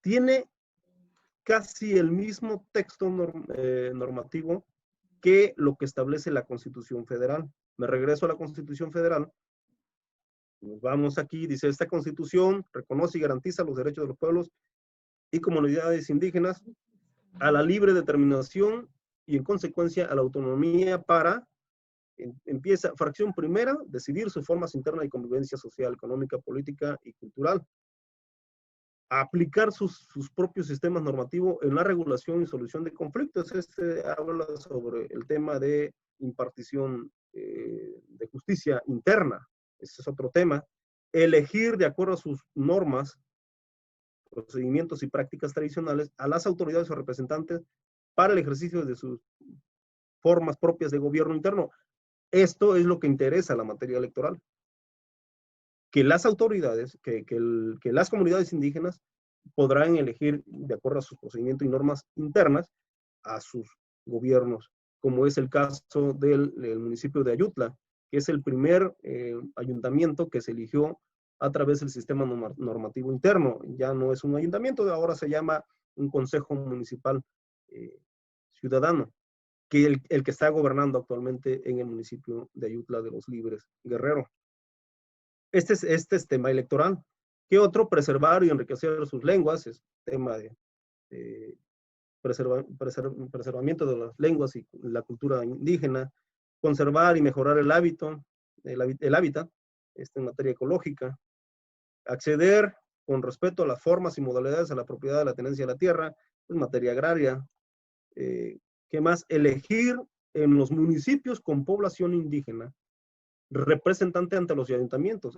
tiene casi el mismo texto normativo que lo que establece la Constitución Federal. Me regreso a la Constitución Federal. Nos vamos aquí, dice, esta Constitución reconoce y garantiza los derechos de los pueblos y comunidades indígenas a la libre determinación y en consecuencia a la autonomía para, empieza, fracción primera, decidir sus formas internas de convivencia social, económica, política y cultural. A aplicar sus propios sistemas normativos en la regulación y solución de conflictos. Habla sobre el tema de impartición de justicia interna. Ese es otro tema. Elegir de acuerdo a sus normas, procedimientos y prácticas tradicionales a las autoridades o representantes para el ejercicio de sus formas propias de gobierno interno. Esto es lo que interesa a la materia electoral. Que las autoridades, que las comunidades indígenas podrán elegir, de acuerdo a sus procedimientos y normas internas, a sus gobiernos, como es el caso del municipio de Ayutla, que es el primer ayuntamiento que se eligió a través del sistema normativo interno. Ya no es un ayuntamiento, ahora se llama un consejo municipal ciudadano, que el que está gobernando actualmente en el municipio de Ayutla de los Libres, Guerrero. Este es tema electoral. ¿Qué otro? Preservar y enriquecer sus lenguas, es tema de preservamiento de las lenguas y la cultura indígena, conservar y mejorar el hábitat, en materia ecológica, acceder con respeto a las formas y modalidades a la propiedad de la tenencia de la tierra, en materia agraria. ¿Qué más? Elegir en los municipios con población indígena representante ante los ayuntamientos.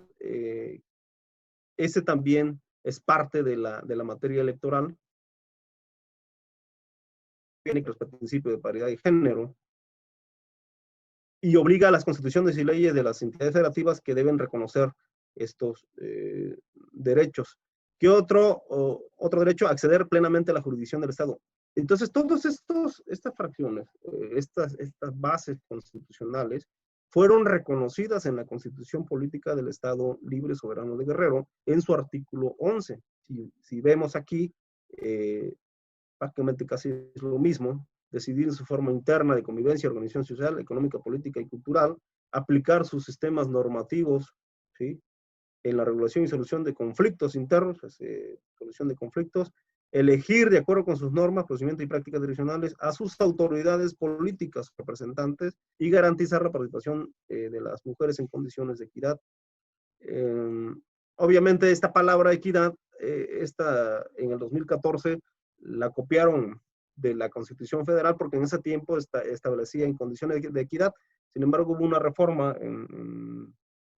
Ese también es parte de la materia electoral. Tiene que respetar el principio de paridad de género y obliga a las constituciones y leyes de las entidades federativas que deben reconocer estos derechos. ¿Qué otro derecho? Acceder plenamente a la jurisdicción del Estado. Entonces, todas estas fracciones, estas bases constitucionales, fueron reconocidas en la Constitución Política del Estado Libre Soberano de Guerrero en su artículo 11. Si vemos aquí, prácticamente casi es lo mismo, decidir su forma interna de convivencia, organización social, económica, política y cultural, aplicar sus sistemas normativos, ¿sí?, en la regulación y solución de conflictos internos, solución de conflictos, elegir de acuerdo con sus normas, procedimientos y prácticas tradicionales a sus autoridades políticas representantes y garantizar la participación de las mujeres en condiciones de equidad. Obviamente esta palabra equidad, en el 2014 la copiaron de la Constitución Federal porque en ese tiempo establecía en condiciones de equidad. Sin embargo, hubo una reforma en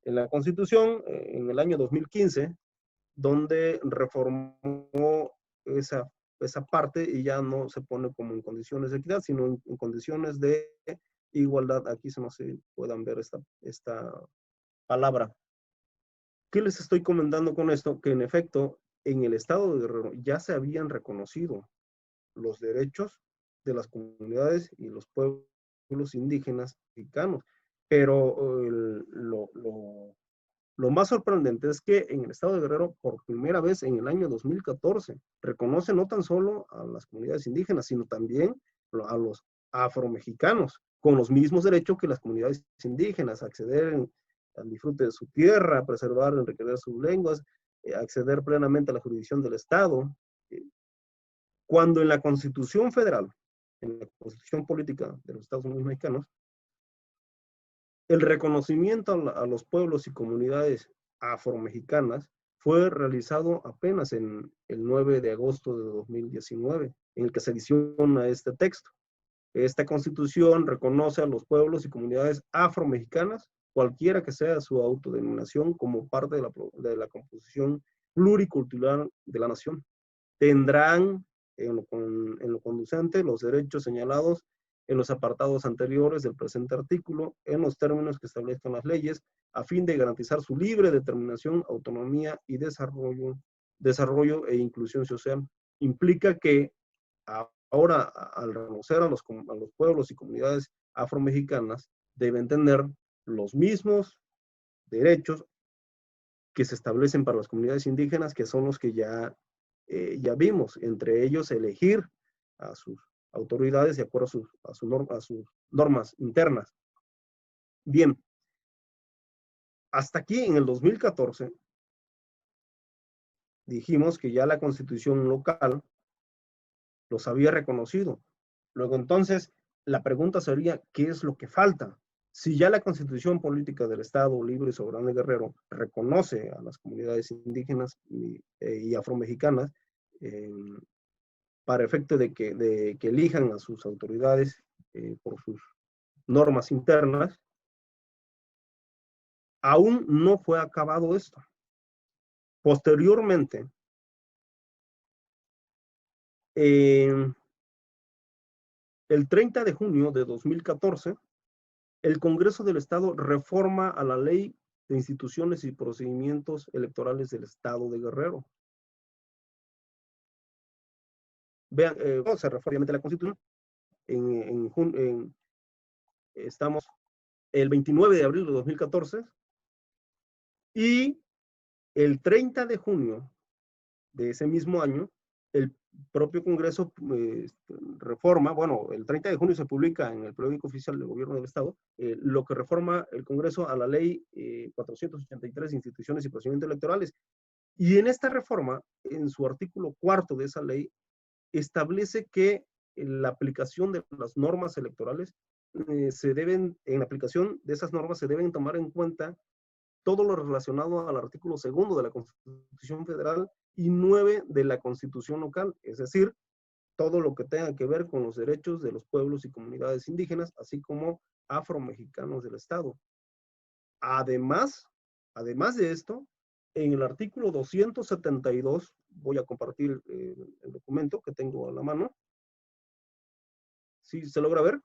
la Constitución en el año 2015 donde reformó esa parte y ya no se pone como en condiciones de equidad, sino en condiciones de igualdad. Aquí no se puedan ver esta palabra. ¿Qué les estoy comentando con esto? Que en efecto, en el estado de Guerrero ya se habían reconocido los derechos de las comunidades y los pueblos pueblos indígenas mexicanos. Pero lo más sorprendente es que en el estado de Guerrero, por primera vez en el año 2014, reconoce no tan solo a las comunidades indígenas, sino también a los afromexicanos, con los mismos derechos que las comunidades indígenas, acceder al disfrute de su tierra, preservar, enriquecer sus lenguas, acceder plenamente a la jurisdicción del Estado. Cuando en la Constitución Federal, en la Constitución Política de los Estados Unidos Mexicanos, el reconocimiento a los pueblos y comunidades afromexicanas fue realizado apenas en el 9 de agosto de 2019, en el que se adiciona este texto. Esta Constitución reconoce a los pueblos y comunidades afromexicanas, cualquiera que sea su autodenominación, como parte de la composición pluricultural de la nación. Tendrán en lo conducente los derechos señalados en los apartados anteriores del presente artículo, en los términos que establezcan las leyes, a fin de garantizar su libre determinación, autonomía y desarrollo e inclusión social. Implica que ahora, al reconocer a los pueblos y comunidades afromexicanas, deben tener los mismos derechos que se establecen para las comunidades indígenas, que son los que ya vimos, entre ellos elegir a sus autoridades de acuerdo a sus normas internas. Bien, hasta aquí en el 2014 dijimos que ya la Constitución local los había reconocido. Luego entonces la pregunta sería, ¿qué es lo que falta? Si ya la Constitución Política del Estado Libre y Soberano de Guerrero reconoce a las comunidades indígenas y afromexicanas para efecto de que elijan a sus autoridades por sus normas internas, aún no fue acabado esto. Posteriormente, el 30 de junio de 2014, el Congreso del Estado reforma a la Ley de Instituciones y Procedimientos Electorales del Estado de Guerrero. Vean, se reforma obviamente la Constitución. Estamos el 29 de abril de 2014 y el 30 de junio de ese mismo año, el propio Congreso reforma, bueno, el 30 de junio se publica en el periódico oficial del Gobierno del Estado, lo que reforma el Congreso a la Ley 483 de Instituciones y Procedimientos Electorales. Y en esta reforma, en su artículo 4 de esa ley, establece que en la aplicación de las normas electorales en la aplicación de esas normas se deben tomar en cuenta todo lo relacionado al artículo 2 de la Constitución Federal y 9 de la Constitución local, es decir, todo lo que tenga que ver con los derechos de los pueblos y comunidades indígenas, así como afromexicanos del Estado. Además de esto, en el artículo 272, voy a compartir el documento que tengo a la mano. ¿Sí se logra ver?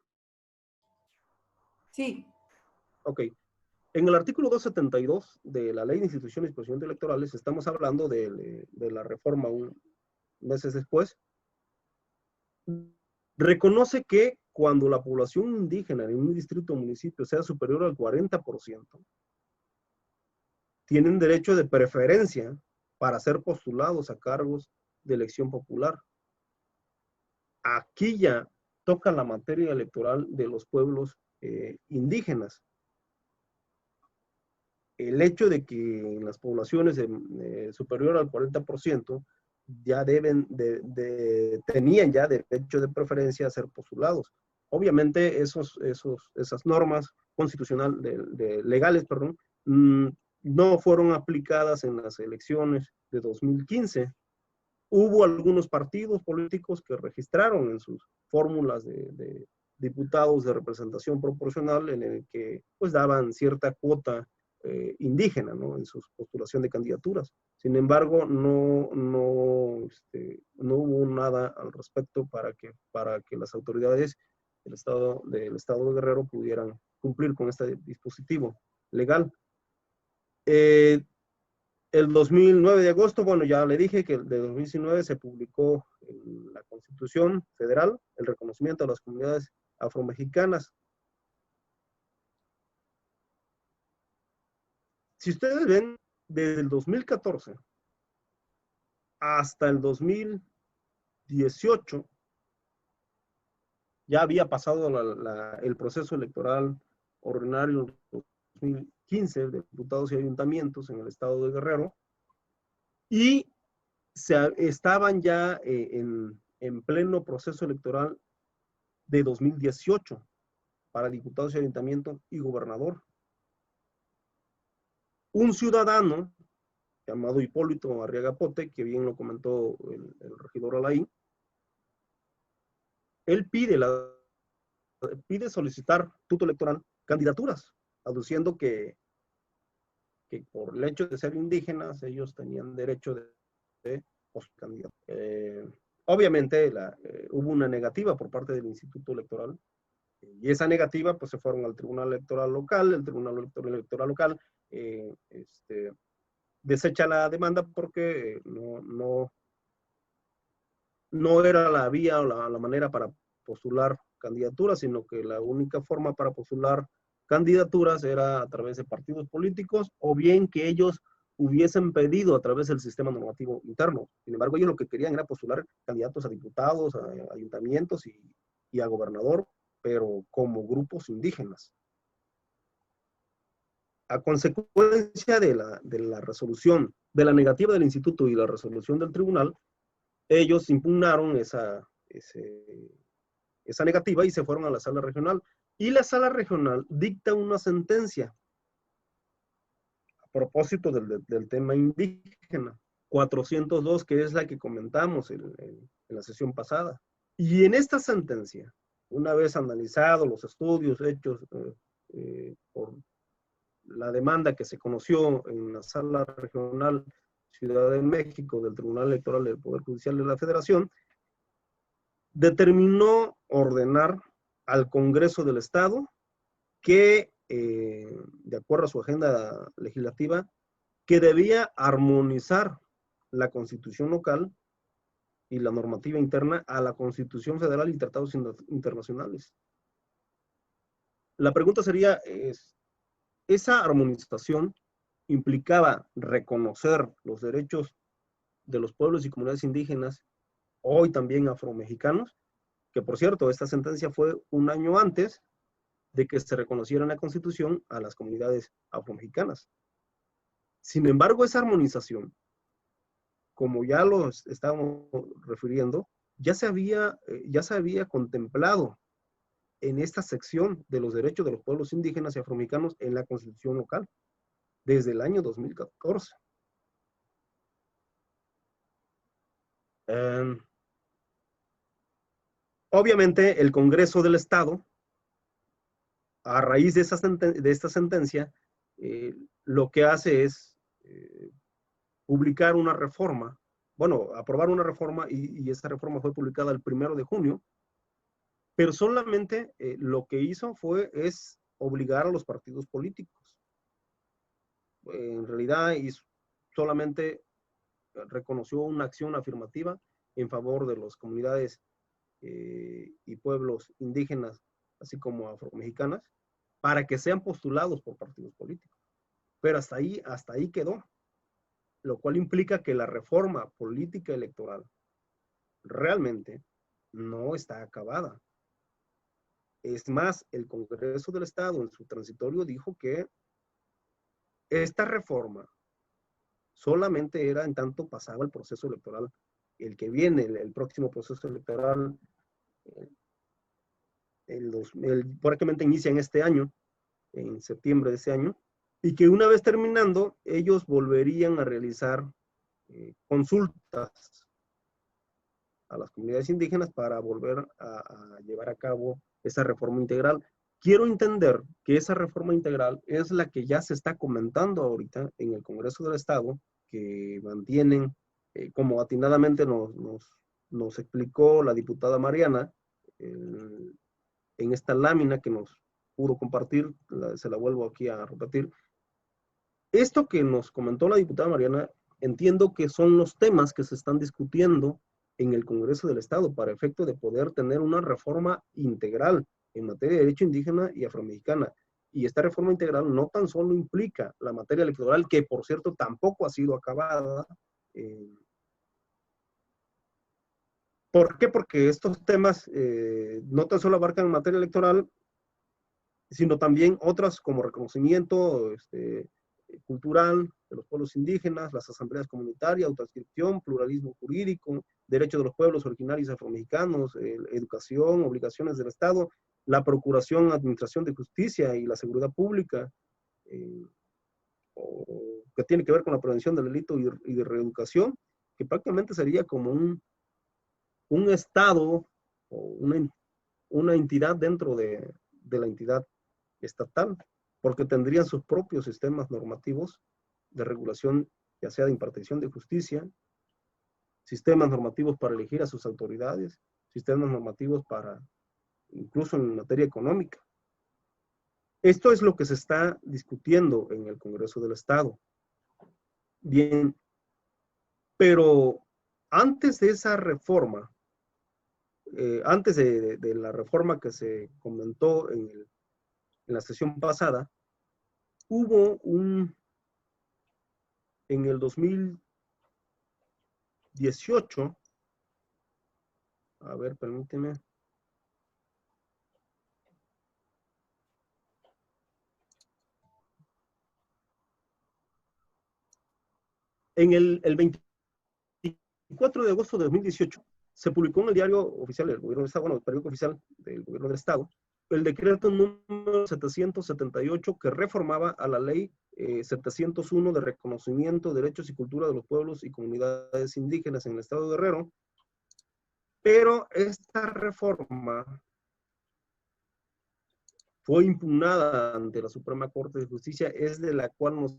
Sí. Ok. En el artículo 272 de la Ley de Instituciones y Procedimientos Electorales, estamos hablando de la reforma meses después, reconoce que cuando la población indígena en un distrito o municipio sea superior al 40%, tienen derecho de preferencia para ser postulados a cargos de elección popular. Aquí ya toca la materia electoral de los pueblos indígenas. El hecho de que en las poblaciones superior al 40% ya tenían ya derecho de preferencia a ser postulados. Obviamente esas normas constitucionales, legales, perdón, no fueron aplicadas en las elecciones de 2015. Hubo algunos partidos políticos que registraron en sus fórmulas de diputados de representación proporcional en el que pues daban cierta cuota indígena, ¿no? En su postulación de candidaturas. Sin embargo, no hubo nada al respecto para que las autoridades del Estado de Guerrero pudieran cumplir con este dispositivo legal. El 9 de agosto, bueno, ya le dije que de 2019 se publicó en la Constitución Federal el reconocimiento a las comunidades afromexicanas Si ustedes ven, desde el 2014 hasta el 2018, ya había pasado el proceso electoral ordinario 2015 de diputados y ayuntamientos en el estado de Guerrero, y estaban ya en pleno proceso electoral de 2018 para diputados y ayuntamientos y gobernador. Un ciudadano llamado Hipólito Arriaga Pote, que bien lo comentó el regidor Alain, él pide solicitar tuto electoral candidaturas, aduciendo que por el hecho de ser indígenas, ellos tenían derecho de candidato. Obviamente hubo una negativa por parte del Instituto Electoral, y esa negativa pues se fueron al Tribunal Electoral Local. El Tribunal Electoral Local desecha la demanda porque no era la vía o la manera para postular candidaturas, sino que la única forma para postular candidaturas era a través de partidos políticos, o bien que ellos hubiesen pedido a través del sistema normativo interno. Sin embargo, ellos lo que querían era postular candidatos a diputados, a ayuntamientos y a gobernador, pero como grupos indígenas. A consecuencia de la resolución, de la negativa del instituto y la resolución del tribunal, ellos impugnaron esa negativa y se fueron a la sala regional. Y la sala regional dicta una sentencia a propósito del tema indígena, 402, que es la que comentamos en la sesión pasada. Y en esta sentencia, una vez analizados los estudios hechos por la demanda que se conoció en la sala regional Ciudad de México del Tribunal Electoral del Poder Judicial de la Federación, determinó ordenar al Congreso del Estado que, de acuerdo a su agenda legislativa, que debía armonizar la Constitución local y la normativa interna a la Constitución Federal y tratados internacionales. La pregunta sería, ¿esa armonización implicaba reconocer los derechos de los pueblos y comunidades indígenas, hoy también afromexicanos? Que por cierto, esta sentencia fue un año antes de que se reconociera en la Constitución a las comunidades afromexicanas. Sin embargo, esa armonización, como ya lo estábamos refiriendo, ya se había contemplado en esta sección de los derechos de los pueblos indígenas y afromexicanos en la Constitución local, desde el año 2014. Obviamente, el Congreso del Estado, a raíz de esta sentencia, lo que hace es publicar una reforma, bueno, aprobar una reforma, y esa reforma fue publicada el 1 de junio, pero solamente lo que hizo es obligar a los partidos políticos. En realidad, solamente reconoció una acción afirmativa en favor de las comunidades y pueblos indígenas, así como afromexicanas, para que sean postulados por partidos políticos. Pero hasta ahí quedó, lo cual implica que la reforma política electoral realmente no está acabada. Es más, el Congreso del Estado en su transitorio dijo que esta reforma solamente era en tanto pasaba el proceso electoral, el que viene, el próximo proceso electoral, prácticamente inicia en este año, en septiembre de ese año, y que una vez terminando, ellos volverían a realizar consultas a las comunidades indígenas para volver a llevar a cabo esa reforma integral. Quiero entender que esa reforma integral es la que ya se está comentando ahorita en el Congreso del Estado, que mantienen, como atinadamente nos explicó la diputada Mariana, en esta lámina que nos pudo compartir, se la vuelvo aquí a repetir. Esto que nos comentó la diputada Mariana, entiendo que son los temas que se están discutiendo en el Congreso del Estado para efecto de poder tener una reforma integral en materia de derecho indígena y afromexicana. Y esta reforma integral no tan solo implica la materia electoral, que por cierto tampoco ha sido acabada. ¿Por qué? Porque estos temas no tan solo abarcan materia electoral, sino también otras como reconocimiento cultural de los pueblos indígenas, las asambleas comunitarias, autoadscripción, pluralismo jurídico, derechos de los pueblos originarios afromexicanos, educación, obligaciones del Estado, la procuración, administración de justicia y la seguridad pública, que tiene que ver con la prevención del delito y de reeducación, que prácticamente sería como un Estado o una entidad dentro de la entidad estatal, porque tendrían sus propios sistemas normativos de regulación, ya sea de impartición de justicia, sistemas normativos para elegir a sus autoridades, sistemas normativos para, incluso en materia económica. Esto es lo que se está discutiendo en el Congreso del Estado. Bien, pero antes de esa reforma, antes de la reforma que se comentó en la sesión pasada, hubo en el 2018, a ver, permíteme. El 24 de agosto de 2018 se publicó en el diario oficial del gobierno del Estado, bueno, el periódico oficial del gobierno del Estado, el decreto número 778 que reformaba a la ley 701 de reconocimiento, derechos y cultura de los pueblos y comunidades indígenas en el Estado de Guerrero. Pero esta reforma fue impugnada ante la Suprema Corte de Justicia, es de la cual nos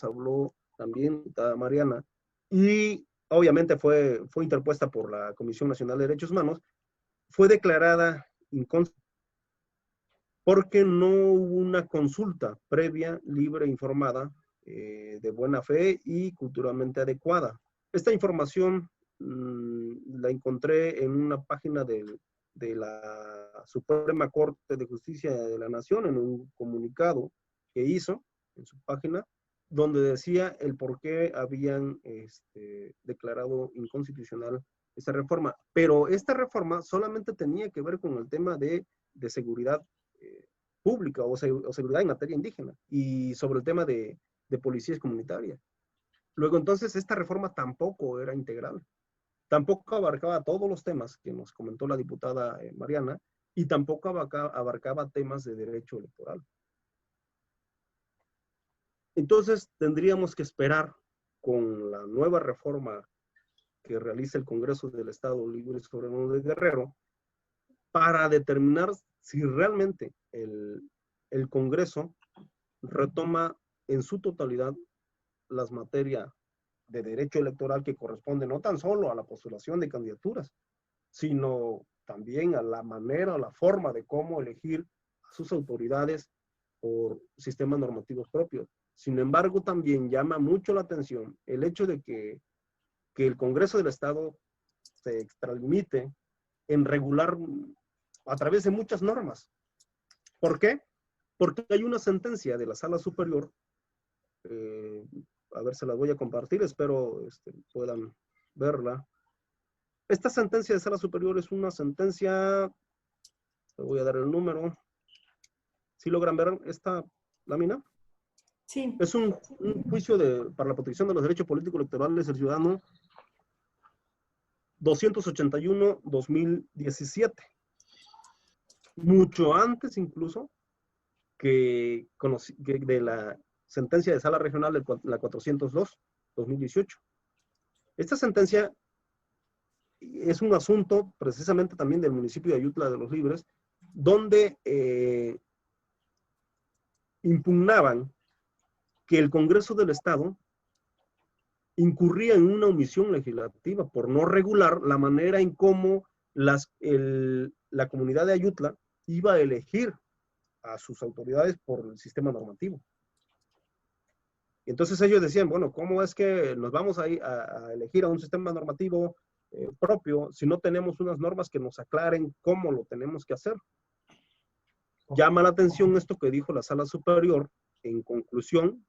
habló también Mariana, y obviamente fue interpuesta por la Comisión Nacional de Derechos Humanos, fue declarada inconstitucional porque no hubo una consulta previa, libre, informada, de buena fe y culturalmente adecuada. Esta información la encontré en una página de la Suprema Corte de Justicia de la Nación, en un comunicado que hizo en su página, donde decía el por qué habían declarado inconstitucional esta reforma. Pero esta reforma solamente tenía que ver con el tema de seguridad pública o seguridad en materia indígena y sobre el tema de policías comunitarias. Luego, entonces, esta reforma tampoco era integral. Tampoco abarcaba todos los temas que nos comentó la diputada Mariana, y tampoco abarcaba temas de derecho electoral. Entonces, tendríamos que esperar con la nueva reforma que realiza el Congreso del Estado Libre y Soberano de Guerrero para determinar si realmente el Congreso retoma en su totalidad las materias de derecho electoral que corresponden no tan solo a la postulación de candidaturas, sino también a la manera o la forma de cómo elegir a sus autoridades por sistemas normativos propios. Sin embargo, también llama mucho la atención el hecho de que el Congreso del Estado se extralimite en regular a través de muchas normas. ¿Por qué? Porque hay una sentencia de la Sala Superior, a ver, se la voy a compartir, espero puedan verla. Esta sentencia de Sala Superior es una sentencia, le voy a dar el número. ¿Sí logran ver esta lámina? Sí. Es un juicio para la protección de los derechos políticos electorales del ciudadano 281-2017. Mucho antes incluso que de la sentencia de Sala Regional, la 402-2018. Esta sentencia es un asunto precisamente también del municipio de Ayutla de los Libres, donde impugnaban que el Congreso del Estado incurría en una omisión legislativa por no regular la manera en cómo la comunidad de Ayutla iba a elegir a sus autoridades por el sistema normativo. Entonces ellos decían, bueno, ¿cómo es que nos vamos a elegir a un sistema normativo propio si no tenemos unas normas que nos aclaren cómo lo tenemos que hacer? Llama la atención esto que dijo la Sala Superior. En conclusión,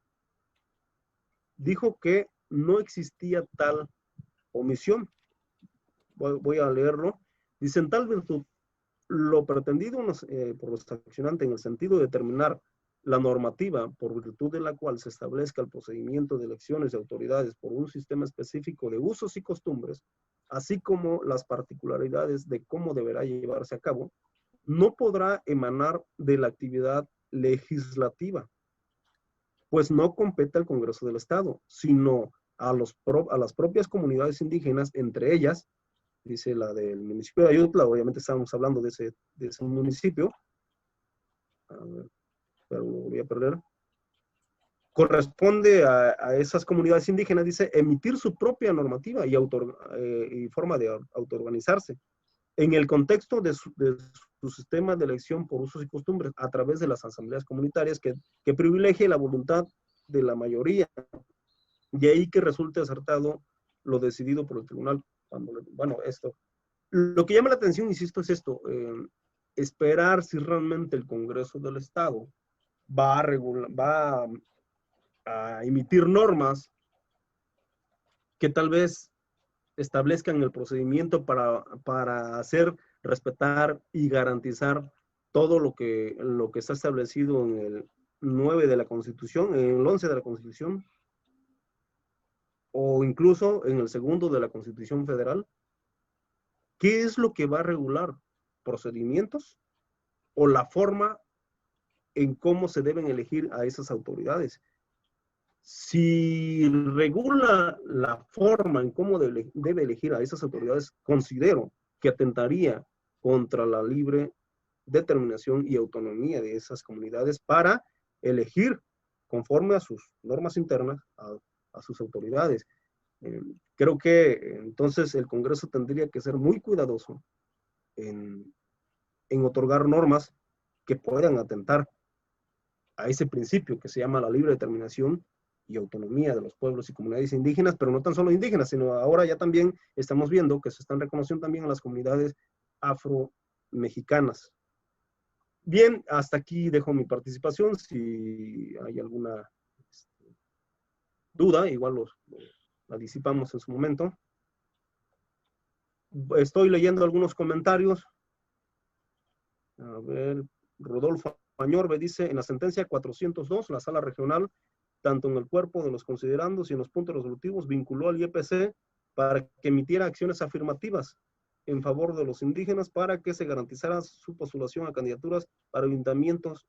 dijo que no existía tal omisión. Voy a leerlo. Dicen, tal virtud, lo pretendido por los accionantes en el sentido de determinar la normativa por virtud de la cual se establezca el procedimiento de elecciones de autoridades por un sistema específico de usos y costumbres, así como las particularidades de cómo deberá llevarse a cabo, no podrá emanar de la actividad legislativa, pues no compete al Congreso del Estado, sino a las propias comunidades indígenas, entre ellas, dice la del municipio de Ayutla, obviamente estamos hablando de ese municipio, a ver, pero lo voy a perder, corresponde a esas comunidades indígenas, dice, emitir su propia normativa y forma de autoorganizarse en el contexto de su sistema de elección por usos y costumbres a través de las asambleas comunitarias que privilegie la voluntad de la mayoría. De ahí que resulte acertado lo decidido por el tribunal. Bueno, esto. Lo que llama la atención, insisto, es esto. Esperar si realmente el Congreso del Estado va a emitir normas que tal vez establezcan el procedimiento para hacer respetar y garantizar todo lo que está establecido en el 9 de la Constitución, en el 11 de la Constitución, o incluso en el 2 de la Constitución Federal. ¿Qué es lo que va a regular? ¿Procedimientos o la forma en cómo se deben elegir a esas autoridades? Si regula la forma en cómo debe elegir a esas autoridades, considero que atentaría contra la libre determinación y autonomía de esas comunidades para elegir conforme a sus normas internas a sus autoridades. Creo que entonces el Congreso tendría que ser muy cuidadoso en otorgar normas que puedan atentar a ese principio que se llama la libre determinación y autonomía de los pueblos y comunidades indígenas, pero no tan solo indígenas, sino ahora ya también estamos viendo que se están reconociendo también a las comunidades afro-mexicanas. Bien, hasta aquí dejo mi participación. Si hay alguna duda, igual la disipamos en su momento. Estoy leyendo algunos comentarios. A ver, Rodolfo Añorbe dice, en la sentencia 402, la sala regional, tanto en el cuerpo de los considerandos y en los puntos resolutivos, vinculó al IEPC para que emitiera acciones afirmativas en favor de los indígenas para que se garantizara su postulación a candidaturas para ayuntamientos,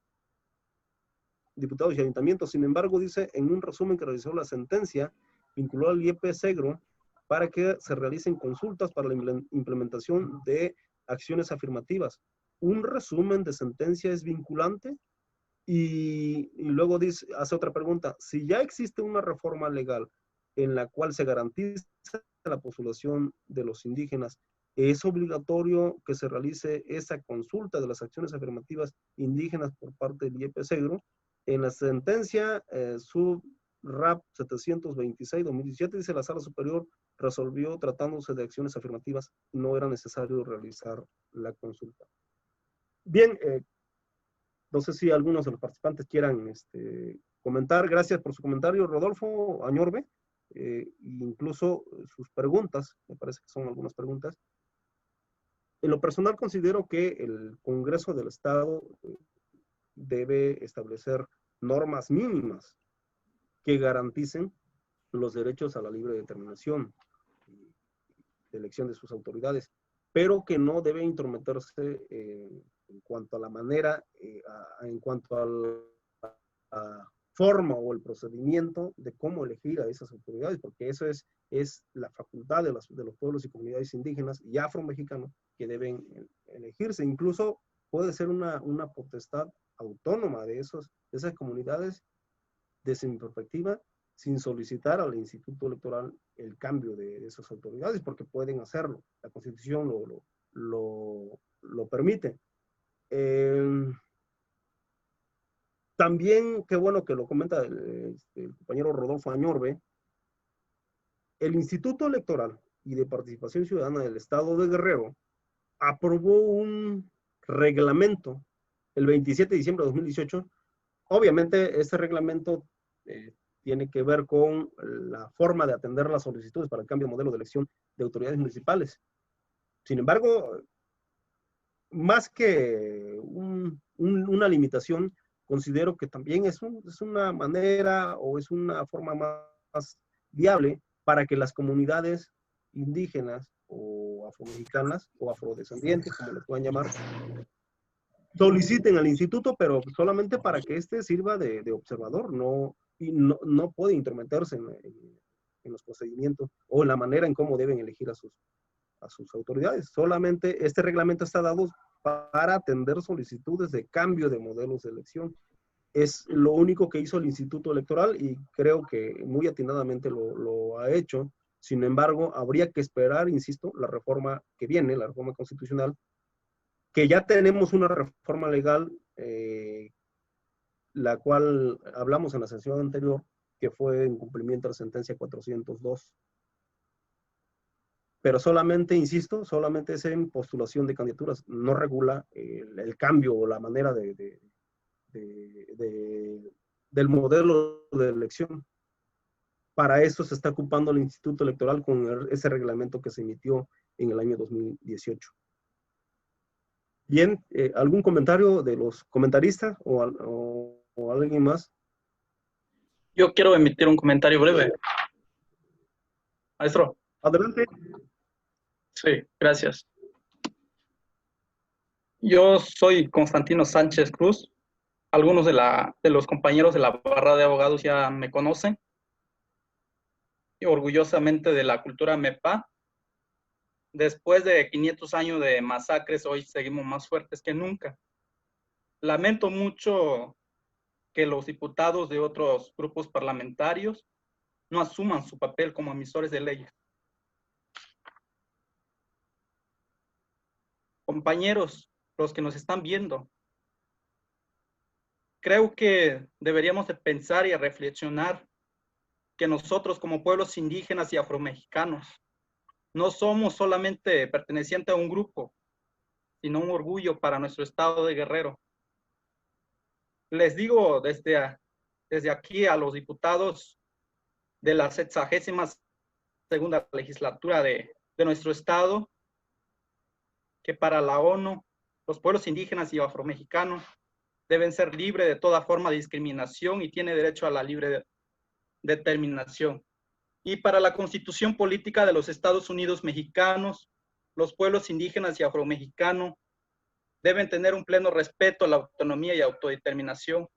diputados y ayuntamientos. Sin embargo, dice, en un resumen que realizó la sentencia, vinculó al IEPC para que se realicen consultas para la implementación de acciones afirmativas. Un resumen de sentencia es vinculante. Y luego hace otra pregunta. Si ya existe una reforma legal en la cual se garantiza la postulación de los indígenas, ¿es obligatorio que se realice esa consulta de las acciones afirmativas indígenas por parte del IEPC? En la sentencia sub-RAP 726-2017 dice la Sala Superior resolvió tratándose de acciones afirmativas, no era necesario realizar la consulta. Bien, no sé si algunos de los participantes quieran comentar. Gracias por su comentario, Rodolfo Añorbe. Incluso sus preguntas, me parece que son algunas preguntas. En lo personal considero que el Congreso del Estado debe establecer normas mínimas que garanticen los derechos a la libre determinación de elección de sus autoridades, pero que no debe intrometerse en cuanto a la manera, en cuanto a la forma o el procedimiento de cómo elegir a esas autoridades, porque eso es la facultad de los pueblos y comunidades indígenas y afromexicanos que deben elegirse. Incluso puede ser una potestad autónoma de esas comunidades desde mi perspectiva, sin solicitar al Instituto Electoral el cambio de esas autoridades, porque pueden hacerlo. La Constitución lo permite. También, qué bueno que lo comenta el compañero Rodolfo Añorbe, el Instituto Electoral y de Participación Ciudadana del Estado de Guerrero aprobó un reglamento el 27 de diciembre de 2018. Obviamente, este reglamento tiene que ver con la forma de atender las solicitudes para el cambio de modelo de elección de autoridades municipales. Sin embargo, más que una limitación, considero que también es una manera o es una forma más viable para que las comunidades indígenas o afromexicanas o afrodescendientes, como lo puedan llamar, soliciten al instituto, pero solamente para que éste sirva de observador, no puede intrometerse en los procedimientos o en la manera en cómo deben elegir a sus autoridades. Solamente este reglamento está dado para atender solicitudes de cambio de modelos de elección. Es lo único que hizo el Instituto Electoral y creo que muy atinadamente lo ha hecho. Sin embargo, habría que esperar, insisto, la reforma que viene, la reforma constitucional, que ya tenemos una reforma legal, la cual hablamos en la sesión anterior, que fue en cumplimiento de la sentencia 402. Pero solamente, insisto, solamente es en postulación de candidaturas, no regula el cambio o la manera del modelo de elección. Para eso se está ocupando el Instituto Electoral con ese reglamento que se emitió en el año 2018. Bien, ¿algún comentario de los comentaristas o alguien más? Yo quiero emitir un comentario breve. Maestro. Adelante. Sí, gracias. Yo soy Constantino Sánchez Cruz. Algunos de los compañeros de la barra de abogados ya me conocen. Y orgullosamente de la cultura MEPA. Después de 500 años de masacres, hoy seguimos más fuertes que nunca. Lamento mucho que los diputados de otros grupos parlamentarios no asuman su papel como emisores de leyes. Compañeros, los que nos están viendo, creo que deberíamos de pensar y reflexionar que nosotros como pueblos indígenas y afromexicanos no somos solamente pertenecientes a un grupo, sino un orgullo para nuestro estado de Guerrero. Les digo desde aquí a los diputados de la 62ª legislatura de nuestro estado, que para la ONU, los pueblos indígenas y afromexicanos deben ser libres de toda forma de discriminación y tienen derecho a la libre determinación. Y para la Constitución Política de los Estados Unidos Mexicanos, los pueblos indígenas y afromexicanos deben tener un pleno respeto a la autonomía y autodeterminación.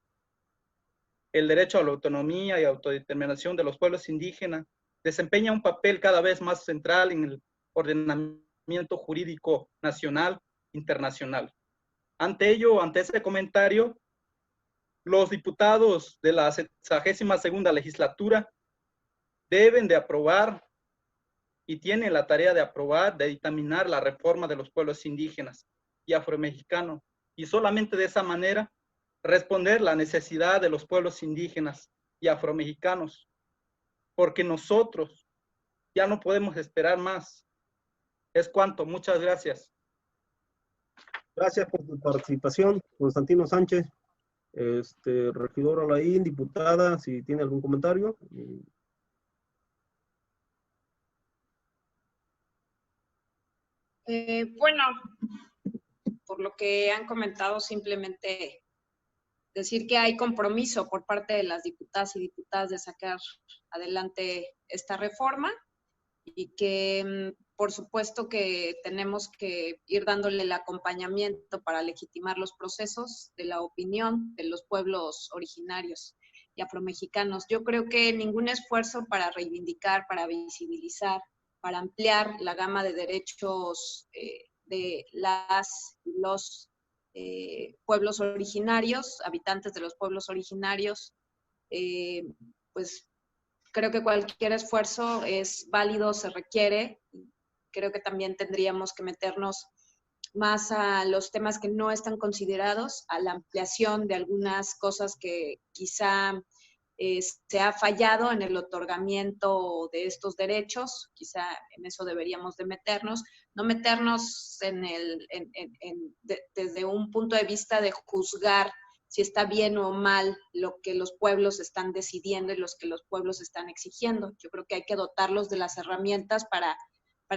El derecho a la autonomía y autodeterminación de los pueblos indígenas desempeña un papel cada vez más central en el ordenamiento jurídico nacional, internacional. Ante ello, ante ese comentario, los diputados de la 62ª legislatura deben de aprobar y tienen la tarea de aprobar, de dictaminar la reforma de los pueblos indígenas y afromexicanos, y solamente de esa manera responder la necesidad de los pueblos indígenas y afromexicanos, porque nosotros ya no podemos esperar más. Es cuanto. Muchas gracias. Gracias por tu participación, Constantino Sánchez. Regidora Alain, diputada, si tiene algún comentario. Bueno, por lo que han comentado, simplemente decir que hay compromiso por parte de las diputadas y diputados de sacar adelante esta reforma y que por supuesto que tenemos que ir dándole el acompañamiento para legitimar los procesos de la opinión de los pueblos originarios y afromexicanos. Yo creo que ningún esfuerzo para reivindicar, para visibilizar, para ampliar la gama de derechos de los pueblos originarios, habitantes de los pueblos originarios, pues creo que cualquier esfuerzo es válido, se requiere. Creo que también tendríamos que meternos más a los temas que no están considerados, a la ampliación de algunas cosas que quizá se ha fallado en el otorgamiento de estos derechos, quizá en eso deberíamos de meternos, no meternos desde un punto de vista de juzgar si está bien o mal lo que los pueblos están decidiendo y los que los pueblos están exigiendo. Yo creo que hay que dotarlos de las herramientas para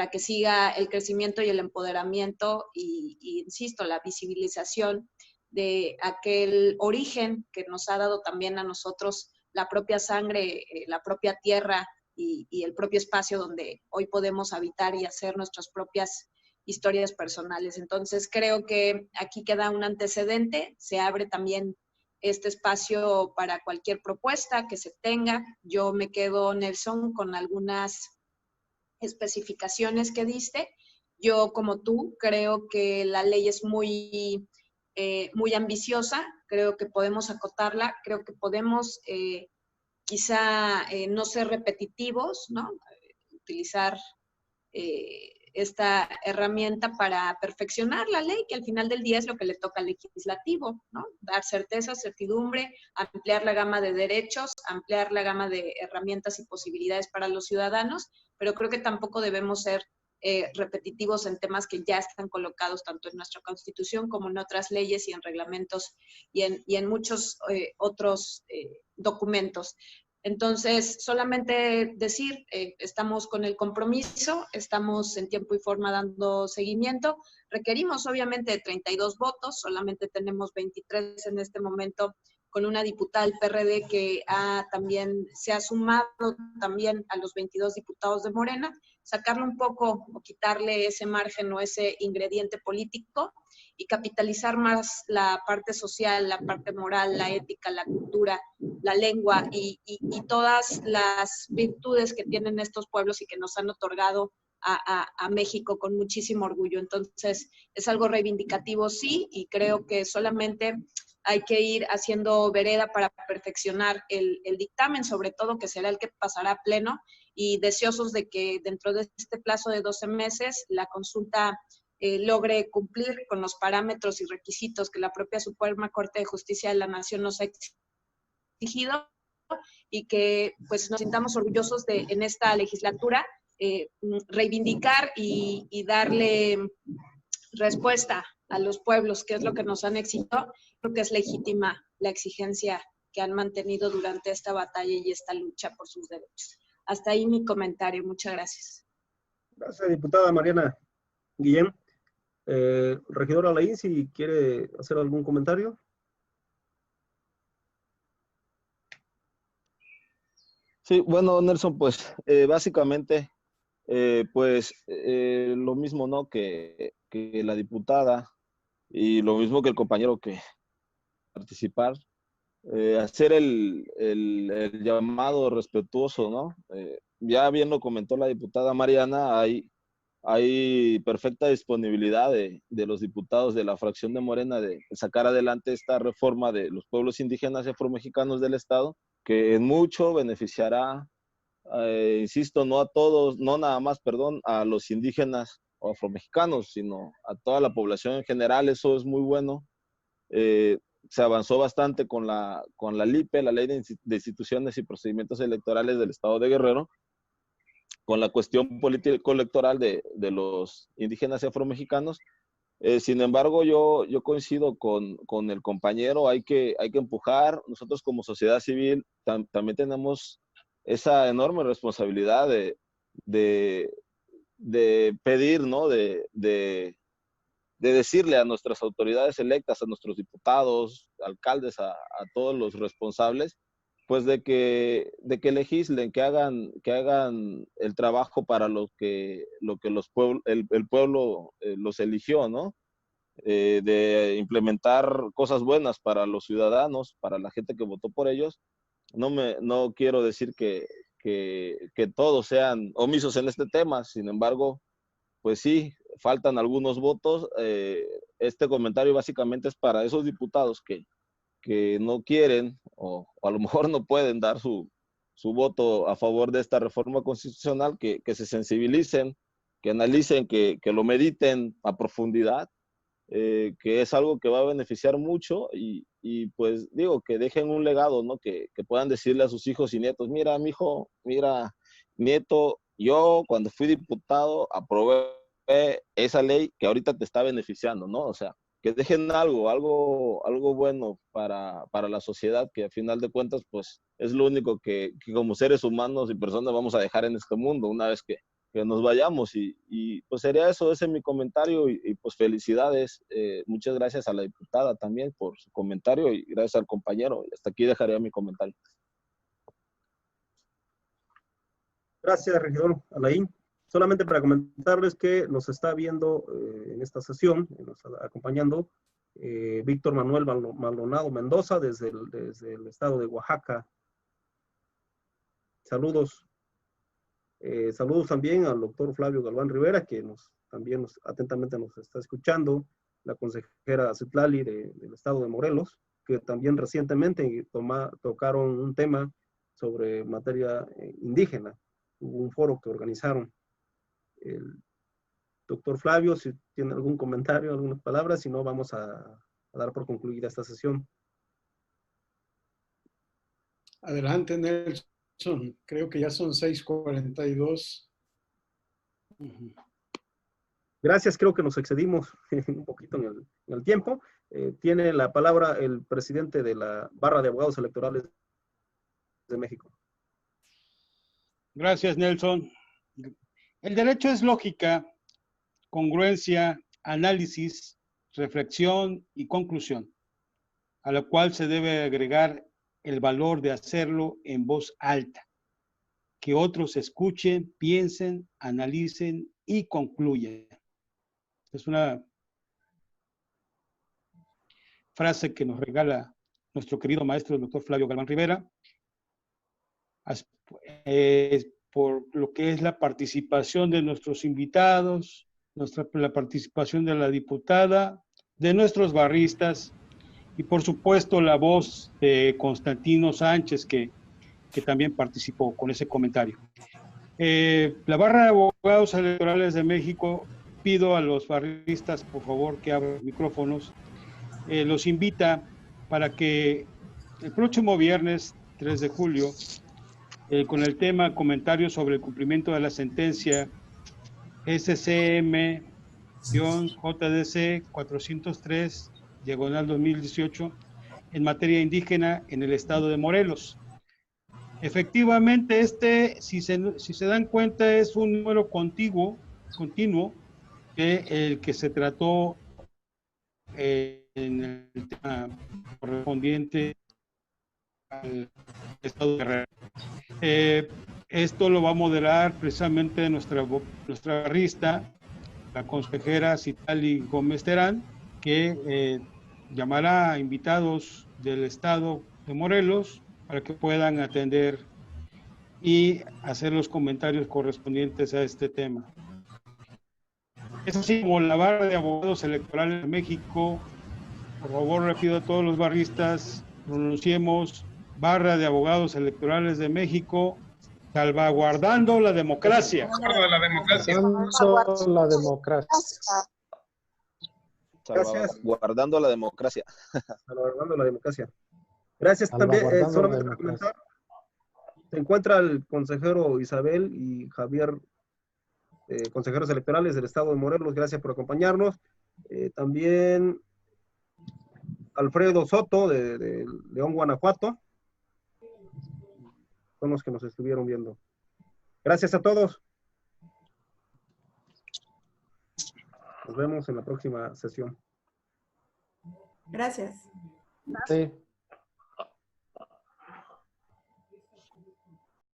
que siga el crecimiento y el empoderamiento y insisto, la visibilización de aquel origen que nos ha dado también a nosotros la propia sangre, la propia tierra y el propio espacio donde hoy podemos habitar y hacer nuestras propias historias personales. Entonces creo que aquí queda un antecedente, se abre también este espacio para cualquier propuesta que se tenga. Yo me quedo, Nelson, con algunas especificaciones que diste. Yo, como tú, creo que la ley es muy ambiciosa, creo que podemos acotarla, creo que podemos quizá no ser repetitivos, ¿no? Utilizar esta herramienta para perfeccionar la ley, que al final del día es lo que le toca al legislativo, ¿no? Dar certeza, certidumbre, ampliar la gama de derechos, ampliar la gama de herramientas y posibilidades para los ciudadanos, pero creo que tampoco debemos ser repetitivos en temas que ya están colocados tanto en nuestra Constitución como en otras leyes y en reglamentos y en muchos otros documentos. Entonces, solamente decir, estamos con el compromiso, estamos en tiempo y forma dando seguimiento. Requerimos obviamente de 32 votos, solamente tenemos 23 en este momento, con una diputada del PRD que también se ha sumado también a los 22 diputados de Morena, sacarle un poco o quitarle ese margen o ese ingrediente político y capitalizar más la parte social, la parte moral, la ética, la cultura, la lengua y todas las virtudes que tienen estos pueblos y que nos han otorgado a México con muchísimo orgullo. Entonces, es algo reivindicativo, sí, y creo que solamente hay que ir haciendo vereda para perfeccionar el dictamen, sobre todo que será el que pasará a pleno, y deseosos de que dentro de este plazo de 12 meses la consulta logre cumplir con los parámetros y requisitos que la propia Suprema Corte de Justicia de la Nación nos ha exigido y que pues nos sintamos orgullosos de en esta legislatura reivindicar y darle respuesta a los pueblos, que es lo que nos han exigido. Creo que es legítima la exigencia que han mantenido durante esta batalla y esta lucha por sus derechos. Hasta ahí mi comentario. Muchas gracias. Gracias, diputada Mariana Guillén. Regidora Laín, si quiere hacer algún comentario. Sí, bueno, Nelson, pues básicamente, lo mismo, ¿no? Que la diputada y lo mismo que el compañero que participar, hacer el llamado respetuoso, ¿no? Ya bien lo comentó la diputada Mariana, hay perfecta disponibilidad de los diputados de la fracción de Morena de sacar adelante esta reforma de los pueblos indígenas y afromexicanos del Estado, que en mucho beneficiará, insisto, no a todos, no nada más, perdón, a los indígenas o afromexicanos, sino a toda la población en general. Eso es muy bueno. Se avanzó bastante con la LIPE, la Ley de Instituciones y Procedimientos Electorales del Estado de Guerrero, con la cuestión político-electoral de los indígenas y afromexicanos. Sin embargo, yo coincido con el compañero, hay que empujar. Nosotros como sociedad civil también tenemos esa enorme responsabilidad de pedir, ¿no? De decirle a nuestras autoridades electas, a nuestros diputados, alcaldes, a todos los responsables, pues de que legislen, que hagan el trabajo para lo que el pueblo los eligió, ¿no? De implementar cosas buenas para los ciudadanos, para la gente que votó por ellos. No quiero decir que todos sean omisos en este tema, sin embargo, pues sí, faltan algunos votos. Este comentario básicamente es para esos diputados que no quieren o a lo mejor no pueden dar su voto a favor de esta reforma constitucional, que se sensibilicen, que analicen, que lo mediten a profundidad, que es algo que va a beneficiar mucho y y pues digo, que dejen un legado, ¿no? Que puedan decirle a sus hijos y nietos, mira, mijo, mira, nieto, yo cuando fui diputado aprobé esa ley que ahorita te está beneficiando, ¿no? O sea, que dejen algo bueno para la sociedad, que al final de cuentas, pues, es lo único que como seres humanos y personas vamos a dejar en este mundo una vez que nos vayamos. Y pues sería eso, ese es mi comentario y pues felicidades. Muchas gracias a la diputada también por su comentario y gracias al compañero. Hasta aquí dejaría mi comentario. Gracias, regidor Alain. Solamente para comentarles que nos está viendo en esta sesión, nos está acompañando Víctor Manuel Maldonado Mendoza desde el estado de Oaxaca. Saludos. Saludos también al doctor Flavio Galván Rivera, que también atentamente nos está escuchando, la consejera Citlali del estado de Morelos, que también recientemente tocaron un tema sobre materia indígena. Hubo un foro que organizaron. El doctor Flavio, si tiene algún comentario, algunas palabras, si no, vamos a dar por concluida esta sesión. Adelante, Nelson. Creo que ya son 6:42. Gracias, creo que nos excedimos un poquito en el tiempo. Tiene la palabra el presidente de la Barra de Abogados Electorales de México. Gracias, Nelson. El derecho es lógica, congruencia, análisis, reflexión y conclusión, a la cual se debe agregar el valor de hacerlo en voz alta, que otros escuchen, piensen, analicen y concluyan. Es una frase que nos regala nuestro querido maestro, el doctor Flavio Galván Rivera, por lo que es la participación de nuestros invitados, la participación de la diputada, de nuestros barristas y por supuesto la voz de Constantino Sánchez que también participó con ese comentario. La Barra de Abogados Electorales de México, pido a los barristas por favor que abran los micrófonos, los invita para que el próximo viernes 3 de julio con el tema comentarios sobre el cumplimiento de la sentencia SCM-JDC 403/2018 en materia indígena en el estado de Morelos. Efectivamente, si se dan cuenta, es un número continuo que el que se trató en el tema correspondiente al estado de Guerrero. Esto lo va a moderar precisamente nuestra barrista, la consejera Citlali Gómez Terán, que llamará a invitados del estado de Morelos para que puedan atender y hacer los comentarios correspondientes a este tema. Es así como la Barra de Abogados Electorales de México. Por favor, le pido a todos los barristas, pronunciemos Barra de Abogados Electorales de México, salvaguardando la democracia. La democracia. La democracia. Salvaguardando la democracia. Salvaguardando la democracia. Gracias también. Solamente para comentar, se encuentra el consejero Isabel y Javier, consejeros electorales del estado de Morelos. Gracias por acompañarnos. También Alfredo Soto de León, Guanajuato. Son los que nos estuvieron viendo. Gracias a todos. Nos vemos en la próxima sesión. Gracias. Sí.